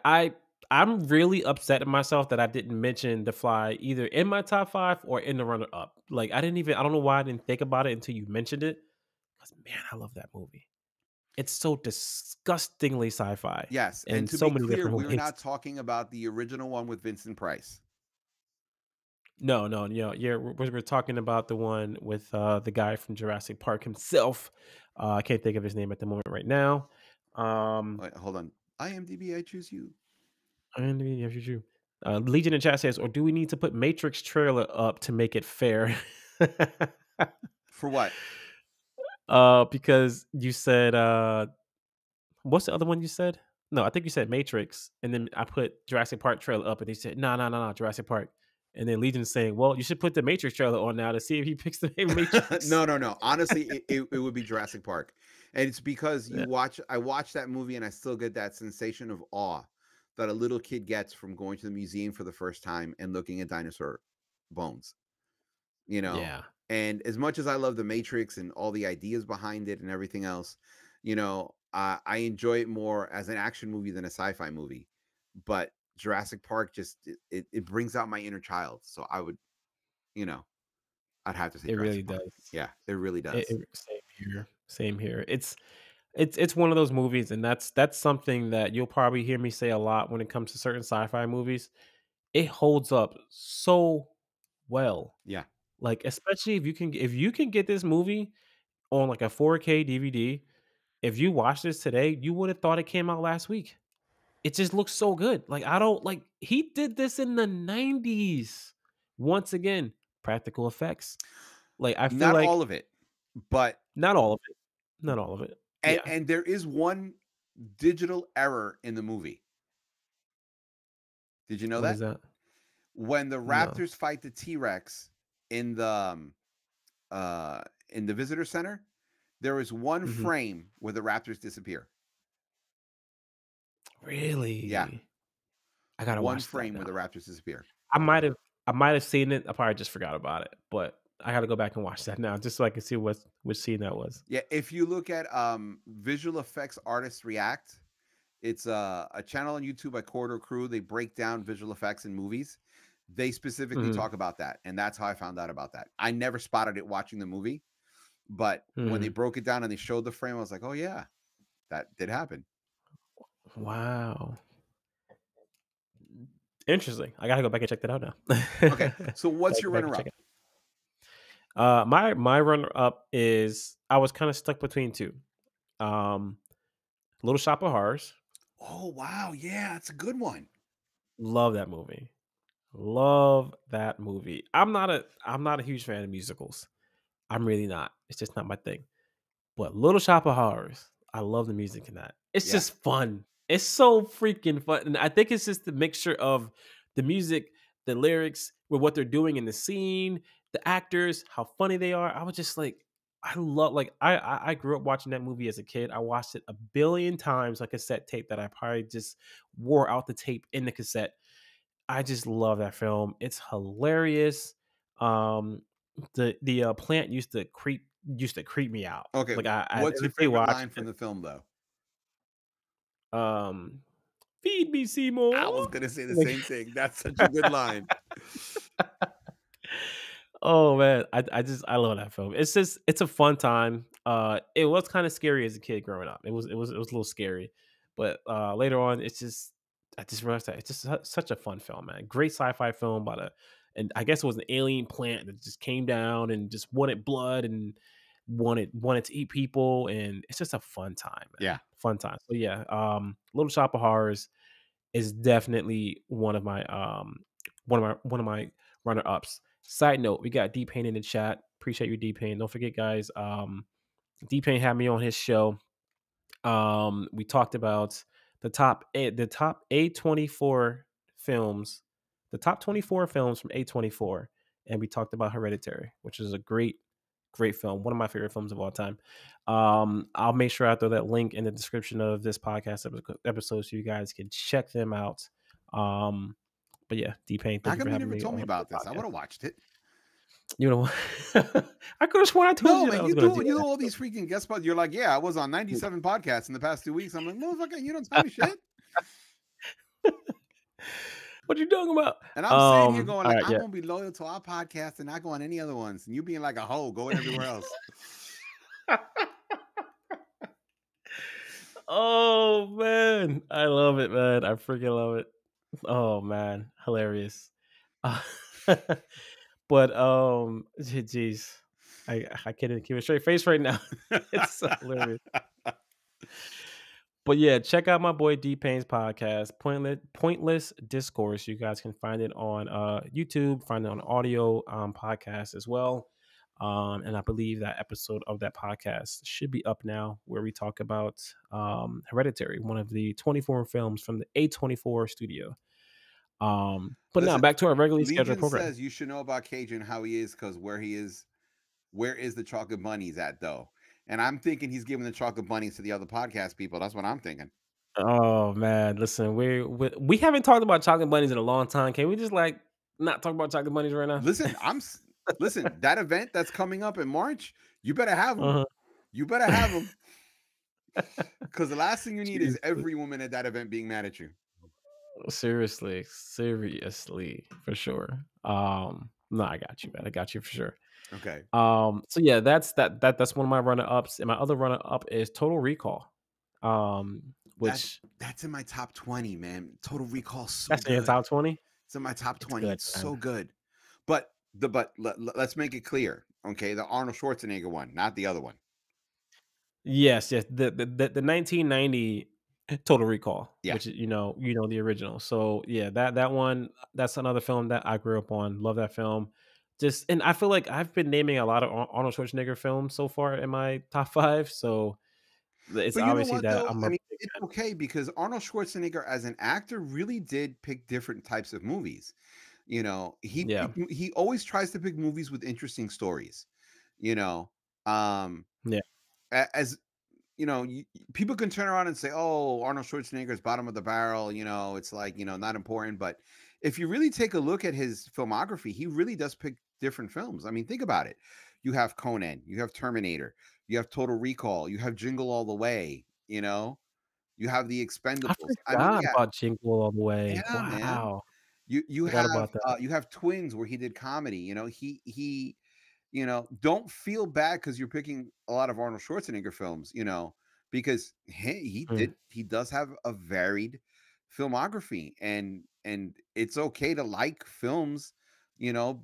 I'm really upset at myself that I didn't mention The Fly either in my top 5 or in the runner up. Like I don't know why I didn't think about it until you mentioned it. Cuz man, I love that movie. It's so disgustingly sci-fi Yes, and in to so be many clear, different we're ways. not talking about the original one with Vincent Price. No, no, yeah, we're talking about the one with the guy from Jurassic Park himself. I can't think of his name at the moment right now. Um, Wait, hold on. IMDb, I choose you. and yeah, Legion in chat says, or do we need to put Matrix trailer up to make it fair? For what? Because you said what's the other one you said? No, I think you said Matrix, and then I put Jurassic Park trailer up, and he said, "No, no, no, no, Jurassic Park." And then Legion's saying, "Well, you should put the Matrix trailer on now to see if he picks the Matrix." No, no, no. Honestly, it would be Jurassic Park. And it's because Yeah, I watch that movie and I still get that sensation of awe that a little kid gets from going to the museum for the first time and looking at dinosaur bones, you know. yeah, And as much as I love the Matrix and all the ideas behind it and everything else, I enjoy it more as an action movie than a sci-fi movie. But Jurassic Park just it brings out my inner child. So you know, I'd have to say it really Jurassic Park. does. Yeah, it really does. Same here, same here. It's one of those movies, and that's something that you'll probably hear me say a lot when it comes to certain sci-fi movies. It holds up so well, Yeah. like especially if you can get this movie on like a 4K DVD. If you watch this today, you would have thought it came out last week. It just looks so good. Like I don't like he did this in the 90s. Once again, practical effects. Like I feel Not like all of it, but not all of it. Not all of it. Yeah. and there is one digital error in the movie. Did you know What is that? that? When the No. Raptors fight the T-Rex in the uh in the visitor center, there is one Mhm. frame where the Raptors disappear. Yeah, Really? I gotta one watch that frame where now. the Raptors disappear. I might have I might have seen it. I probably just forgot about it, but I gotta go back and watch that now just so I can see which scene that was. Yeah, if you look at visual effects artists react, it's a channel on YouTube by Corridor Crew. They break down visual effects in movies. They specifically Mhm. talk about that, and that's how I found out about that. I never spotted it watching the movie, but when they Mhm. broke it down and they showed the frame, I was like, "Oh yeah, that did happen." Wow. Interesting. I gotta go back and check that out now. Okay, so what's Gotta your go back and runner check up? it. My runner up is I was kind of stuck between 2. Um, Little Shop of Horrors. Oh wow, yeah, that's a good one. Love that movie. Love that movie. I'm not a huge fan of musicals. I'm really not. It's just not my thing. But Little Shop of Horrors, I love the music in that. It's Yeah. just fun. It's so freaking fun. And I think it's just the mixture of the music, the lyrics, with what they're doing in the scene, the actors, how funny they are. I was just like, I love like I grew up watching that movie as a kid. I watched it a billion times, like a cassette tape that I probably just wore out the tape in the cassette. I just love that film. It's hilarious. Um, the plant used to creep me out. Okay. Like I What's your every favorite watch line from it. the film, though? Um, Feed me I Seymour. was gonna say the Like, same thing. That's such a good line. oh man, I love that film. It's just it's a fun time. It was kind of scary as a kid growing up. It was a little scary, but later on, it's just I just realized that it's just such a fun film, man. Great sci-fi film about a, and I guess it was an alien plant that just came down and just wanted blood and wanted to eat people, and it's just a fun time, man. Yeah. Fun time. So yeah, Little Shop of Horrors is definitely one of my runner ups. Side note, we got D Pain in the chat. Appreciate you, D Pain. Don't forget, guys. D Pain had me on his show. We talked about the top A24 films, the top 24 films from A24, and we talked about Hereditary, which is a great film, one of my favorite films of all time. I'll make sure I throw that link in the description of this podcast episode so you guys can check them out. Um, but yeah, D Pain, How thank you for come you having never me told me on the about this? I would podcast. have watched it. You know, I could have sworn I told No, you that man, I was going to do you do all these freaking guest spots. You're like, yeah, I was on that. 97 podcasts in the past 2 weeks. I'm like, motherfucker, you don't tell me shit. What you talking about? And I'm sitting here going All like, right, I'm yeah. gonna be loyal to our podcast and not go on any other ones. And you being like a hoe, going everywhere else. Oh man, I love it, man. I freaking love it. Oh man, hilarious. Uh, but jeez, I can't even keep a straight face right now. It's so hilarious. But yeah, check out my boy D Pain's podcast, Pointless Discourse. You guys can find it on YouTube, find it on audio podcast as well. And I believe that episode of that podcast should be up now, where we talk about Hereditary, one of the 24 films from the A24 studio. But now Listen, back to our regularly scheduled Legion program. says you should know about Cajun how he is because where is the chocolate bunnies at though? And I'm thinking he's giving the chocolate bunnies to the other podcast people. That's what I'm thinking. Oh man, listen, we haven't talked about chocolate bunnies in a long time. Can we just like not talk about chocolate bunnies right now? Listen, listen, that event that's coming up in March, you better have them. Uh-huh. You better have them. Because the last thing you need is Jeez. every woman at that event being mad at you. Seriously, for sure. No, I got you, man. I got you for sure. Okay. So yeah, that's one of my runner ups, and my other runner up is Total Recall. That Which that's in my top 20, man. Total Recall so that's in your good. top 20. It's in my top It's 20. good, It's man. so good. Let's make it clear. Okay, the Arnold Schwarzenegger one, not the other one. Yes. The 1990 Total Recall, Yeah. which is the original. So yeah, that one, that's another film that I grew up on. Love that film. Just and I feel like I've been naming a lot of Arnold Schwarzenegger films so far in my top five. So it's But you know obviously what that though? I'm I a mean, big it's fan. okay because Arnold Schwarzenegger as an actor really did pick different types of movies. You know, Yeah, he always tries to pick movies with interesting stories. You know, um, yeah. as you know, people can turn around and say, "Oh, Arnold Schwarzenegger's bottom of the barrel." It's like not important. But if you really take a look at his filmography, he really does pick different films. I mean, think about it. You have Conan, you have Terminator, you have Total Recall, you have Jingle All the Way. You have the I Expendables. I mean, forgot yeah, about Jingle All the Way. yeah, man. Wow, You forgot have about that. Twins where he did comedy. He don't feel bad because you're picking a lot of Arnold Schwarzenegger films, because Mm. he does have a varied filmography, and it's okay to like films,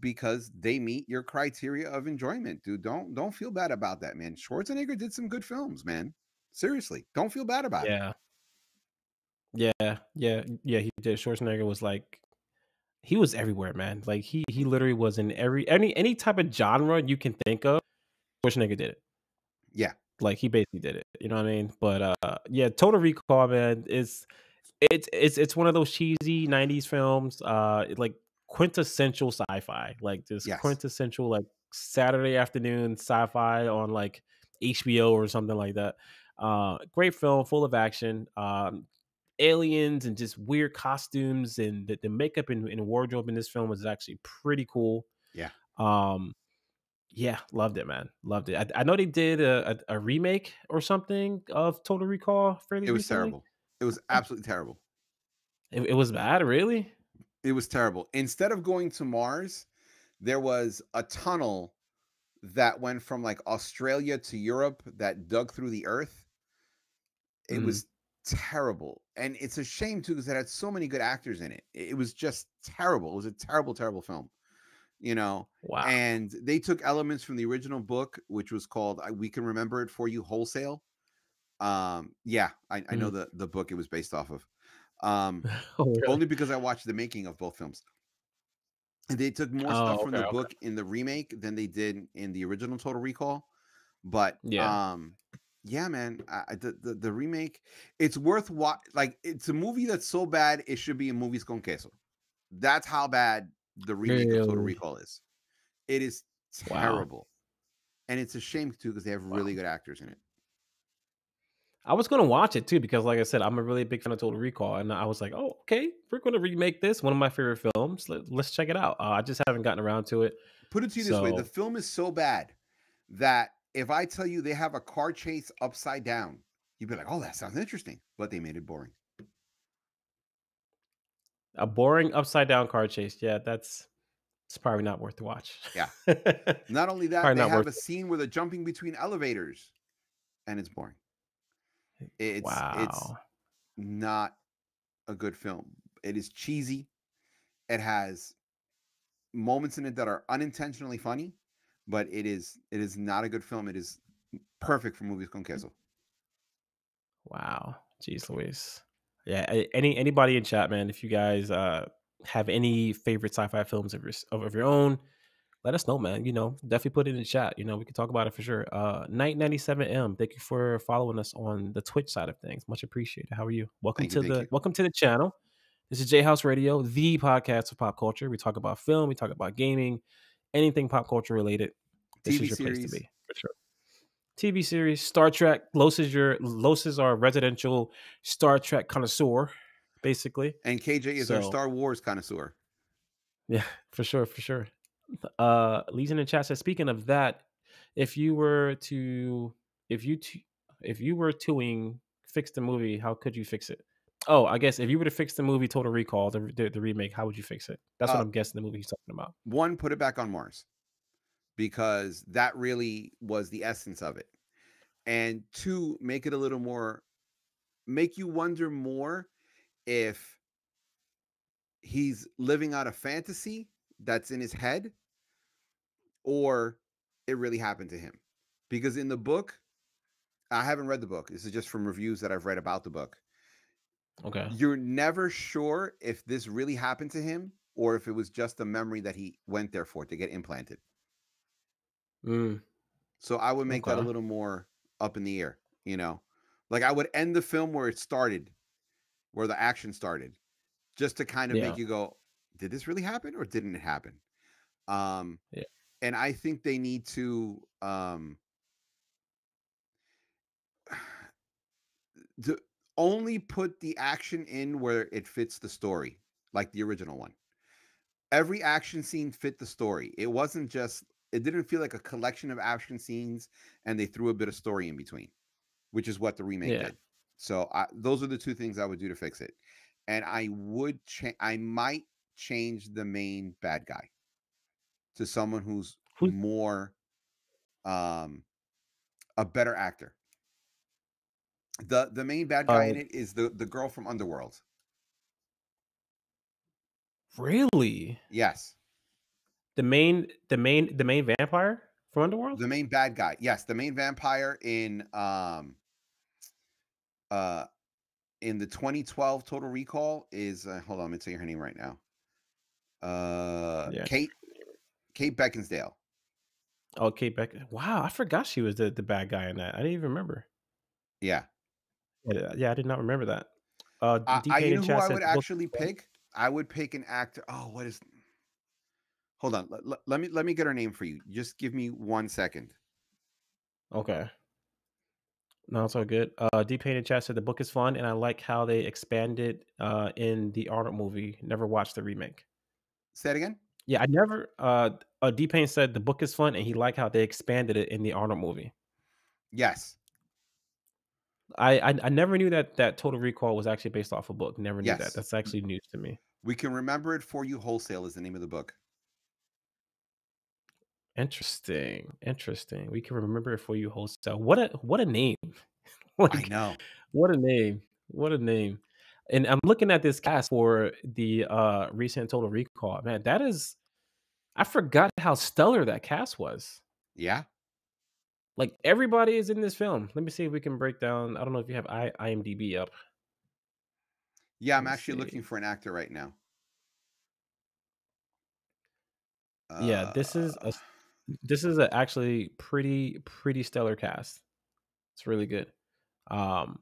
because they meet your criteria of enjoyment, dude. Don't feel bad about that, man. Schwarzenegger did some good films, man. Seriously, don't feel bad about it. Yeah, yeah. He did. Schwarzenegger was like he was everywhere, man. Like he literally was in any type of genre you can think of. Schwarzenegger did it. Yeah. Like, he basically did it, you know what I mean? But, yeah, Total Recall, man, is it's one of those cheesy '90s films, like, quintessential sci-fi, like, this Yes. quintessential, like, Saturday afternoon sci-fi on, like, HBO or something like that. Great film, full of action, aliens and just weird costumes, and the makeup and wardrobe in this film was actually pretty cool. Yeah. Um, yeah, loved it, man. Loved it. I know they did a remake or something of Total Recall fairly It was recently. terrible. It was absolutely terrible. It was bad, really? It was terrible. Instead of going to Mars, there was a tunnel that went from like Australia to Europe that dug through the earth. It Mhm. was terrible. And it's a shame too because it had so many good actors in it. It was just terrible. It was a terrible, terrible film, you know. Wow. And they took elements from the original book, which was called We Can Remember It For You Wholesale. Yeah, I know Mhm. the book it was based off of. Um, Oh, really? only because I watched the making of both films. They took more stuff Oh, from okay, the okay. book in the remake than they did in the original Total Recall. But Yeah. yeah, man, the remake, it's worth like it's a movie that's so bad it should be in movies con queso. That's how bad the remake of Total Really? Recall is. It is Wow. terrible. And it's a shame too because they have Wow. really good actors in it. I was gonna watch it too because, like I said, I'm a really big fan of Total Recall, and I was like, "Oh, okay, we're gonna remake this, one of my favorite films. Let's check it out." I just haven't gotten around to it, Put it to you this way, the so film is so bad that if I tell you they have a car chase upside down, you'd be like, "Oh, that sounds interesting," but they made it boring. a boring upside down car chase. Yeah, that's it's probably not worth the watch. Yeah. Not only that, Probably they not have worth a it. scene where they're jumping between elevators and it's boring. It's Wow. not a good film. It is cheesy. It has moments in it that are unintentionally funny, but it is not a good film. It is perfect for movies con queso. Wow. Jeez Louise. Yeah, anybody in chat, man, if you guys have any favorite sci-fi films of your own, let us know, man. Definitely put it in the chat. We can talk about it for sure. Night 97M, thank you for following us on the Twitch side of things. Much appreciated. How are you? Welcome Thank you. to Thank the you. welcome to the channel. This is JHouze Radio, the podcast of pop culture. We talk about film, we talk about gaming, anything pop culture related. This TV is your place to series. be, for sure. TV series, Star Trek. Los is our residential Star Trek connoisseur, basically. And KJ is our So Star Wars connoisseur. yeah, for sure, for sure. Lee's in the chat says, speaking of that, if you were to if you to if you were to fix the movie, how could you fix it? Oh, I guess if you were to fix the movie Total Recall, the remake, how would you fix it? That's what Uh, I'm guessing the movie he's talking about. one, put it back on Mars because that really was the essence of it. And two, make it a little more, make you wonder more if he's living out a fantasy that's in his head or it really happened to him. Because in the book, I haven't read the book. This is just from reviews that I've read about the book. Okay. You're never sure if this really happened to him or if it was just a memory that he went there for to get implanted. Mm, So I would make that a okay. little more up in the air. Like I would end the film where it started, where the action started, just to kind of Yeah. make you go, did this really happen or didn't it happen? Um, Yeah. and I think they need to only put the action in where it fits the story, like the original one. Every action scene fit the story. It didn't feel like a collection of action scenes and they threw a bit of story in between, which is what the remake Yeah. did. So those are the two things I would do to fix it. And I might change the main bad guy to someone who's Who's more um a better actor. The main bad guy uh in it is the girl from Underworld. really? Yes. The main vampire from Underworld? The main bad guy. Yes, the main vampire uh in the 2012 Total Recall is hold on, let me tell you her name right now. Yeah. Kate Beckinsdale. Okay, Beck. Wow, I forgot she was the bad guy in that. I didn't even remember. Yeah. Yeah, yeah, I did not remember that. D You Pain in know who chat I said would the book actually is fun. pick? I would pick an actor. Oh, what is? Hold on. Let me get her name for you. Just give me 1 second. Okay. No, it's all good. D Pain in chat said the book is fun, and I like how they expanded in the Arnold movie. Never watched the remake. Say it again. Yeah, I never. D Pain said the book is fun, and he liked how they expanded it in the Arnold movie. Yes. I never knew that Total Recall was actually based off a book. Never knew that. Yes. That's actually news to me. We can remember it for you wholesale is the name of the book. Interesting, interesting. We can remember it for you wholesale. What a name. I Like, know. what a name. What a name. And I'm looking at this cast for the recent Total Recall. Man, that is I forgot how stellar that cast was. Yeah. Like everybody is in this film. Let me see if we can break down. I don't know if you have IMDb up. Yeah, Let I'm me actually looking see. for an actor right now. Yeah, Uh this is a actually pretty stellar cast. It's really good. Um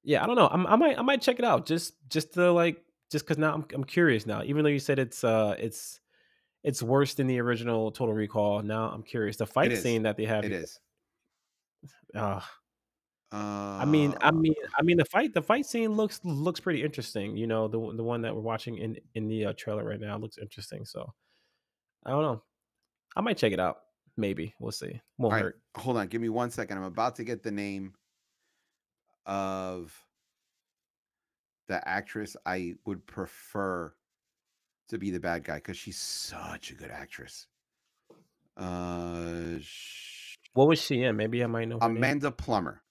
yeah, I don't know. I might check it out just to like just cuz now I'm curious now. Even though you said it's worse than the original Total Recall. Now I'm curious. The it fight is. scene that they have It here. is. Uh Uh the fight scene looks pretty interesting. You know, the one that we're watching in the trailer right now looks interesting. So I don't know. I might check it out. Maybe we'll see. all Won't right. hurt. Hold on. Give me 1 second. I'm about to get the name of the actress I would prefer to be the bad guy because she's such a good actress. Uh, sh- What was she in? Maybe I might know her name. Amanda Plummer.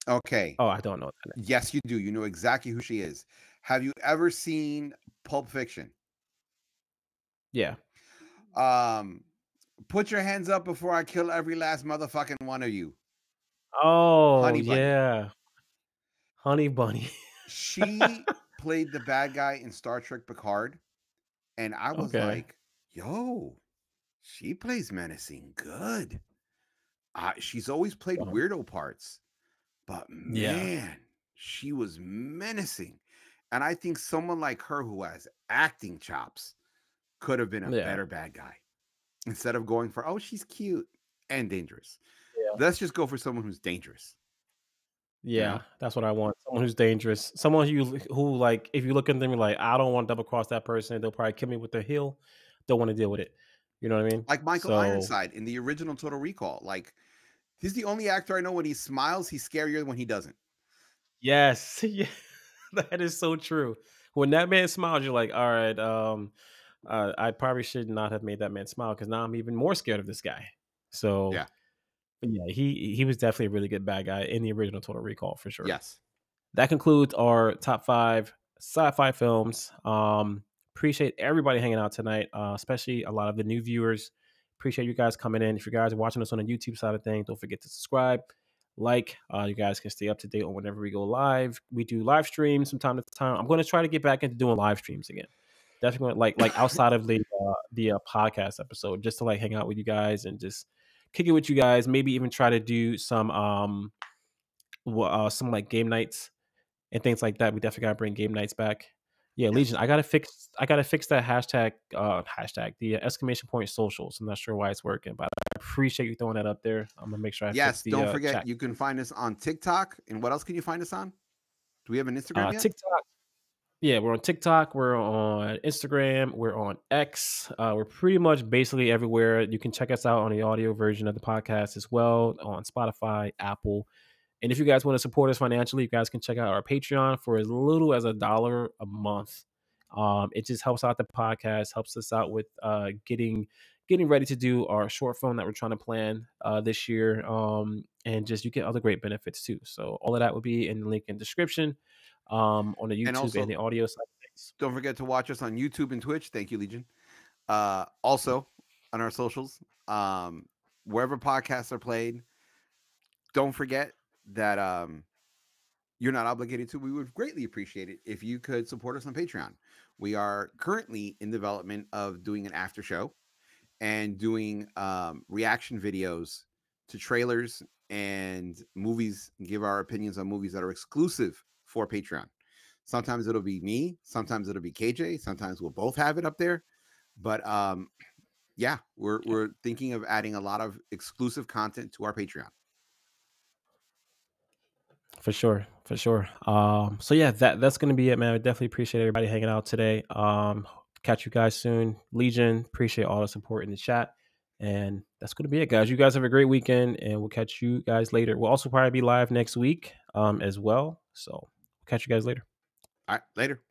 Okay. Oh, I don't know that name. Yes, you do. You know exactly who she is. Have you ever seen Pulp Fiction? Yeah. Um, Put your hands up before I kill every last motherfucking one of you. Oh Honey Bunny. yeah, Honey Bunny. She played the bad guy in Star Trek Picard, and I was Okay. like, yo, she plays menacing good. She's always played Um, weirdo parts, but yeah. man, she was menacing. And I think someone like her who has acting chops could have been a Yeah. better bad guy instead of going for, oh, she's cute and dangerous. Yeah. Let's just go for someone who's dangerous, you Yeah. know? That's what I want. Someone who's dangerous. Someone who like if you look at them you're like, I don't want to double cross that person. They'll probably kill me with their heel. Don't want to deal with it. You know what I mean? Like Michael So Ironside in the original Total Recall. Like, he's the only actor I know when he smiles, he's scarier than when he doesn't. yes. Yeah. That is so true. When that man smiles, you're like, all right, I probably should not have made that man smile because now I'm even more scared of this guy. So Yeah. but yeah, he was definitely a really good bad guy in the original Total Recall for sure. Yes. That concludes our top 5 sci-fi films. Appreciate everybody hanging out tonight, especially a lot of the new viewers. Appreciate you guys coming in. If you guys are watching us on the YouTube side of things, don't forget to subscribe, like. You guys can stay up to date on whenever we go live. We do live streams from time to time. I'm going to try to get back into doing live streams again. Definitely like outside of the podcast episode, just to like hang out with you guys and just kick it with you guys. Maybe even try to do some like game nights and things like that. We definitely gotta bring game nights back. Yeah, Legion. Yes. I gotta fix that hashtag the exclamation point socials. I'm not sure why it's working, but I appreciate you throwing that up there. I'm gonna make sure I fix Yes. the Don't forget, chat. you can find us on TikTok. And what else can you find us on? Do we have an Instagram yet? TikTok. Yeah, we're on TikTok. We're on Instagram. We're on X. We're pretty much basically everywhere. You can check us out on the audio version of the podcast as well on Spotify, Apple. And if you guys want to support us financially, you guys can check out our Patreon for as little as $1 a month. It just helps out the podcast, helps us out with getting ready to do our short film that we're trying to plan this year. And just you get other great benefits too. So all of that will be in the link in the description on the And YouTube and also, the audio side of things. don't forget to watch us on YouTube and Twitch. Thank you, Legion. Also, on our socials, wherever podcasts are played, don't forget that you're not obligated to. We would greatly appreciate it if you could support us on Patreon. We are currently in development of doing an after show, and doing reaction videos to trailers and movies, and give our opinions on movies that are exclusive for Patreon. Sometimes it'll be me, sometimes it'll be KJ, sometimes we'll both have it up there. But yeah, we're thinking of adding a lot of exclusive content to our Patreon. For sure, for sure. So yeah, that's gonna be it, man. I definitely appreciate everybody hanging out today. Catch you guys soon. Legion, appreciate all the support in the chat. And that's gonna be it, guys. You guys have a great weekend, and we'll catch you guys later. We'll also probably be live next week, as well. So catch you guys later. All right, later.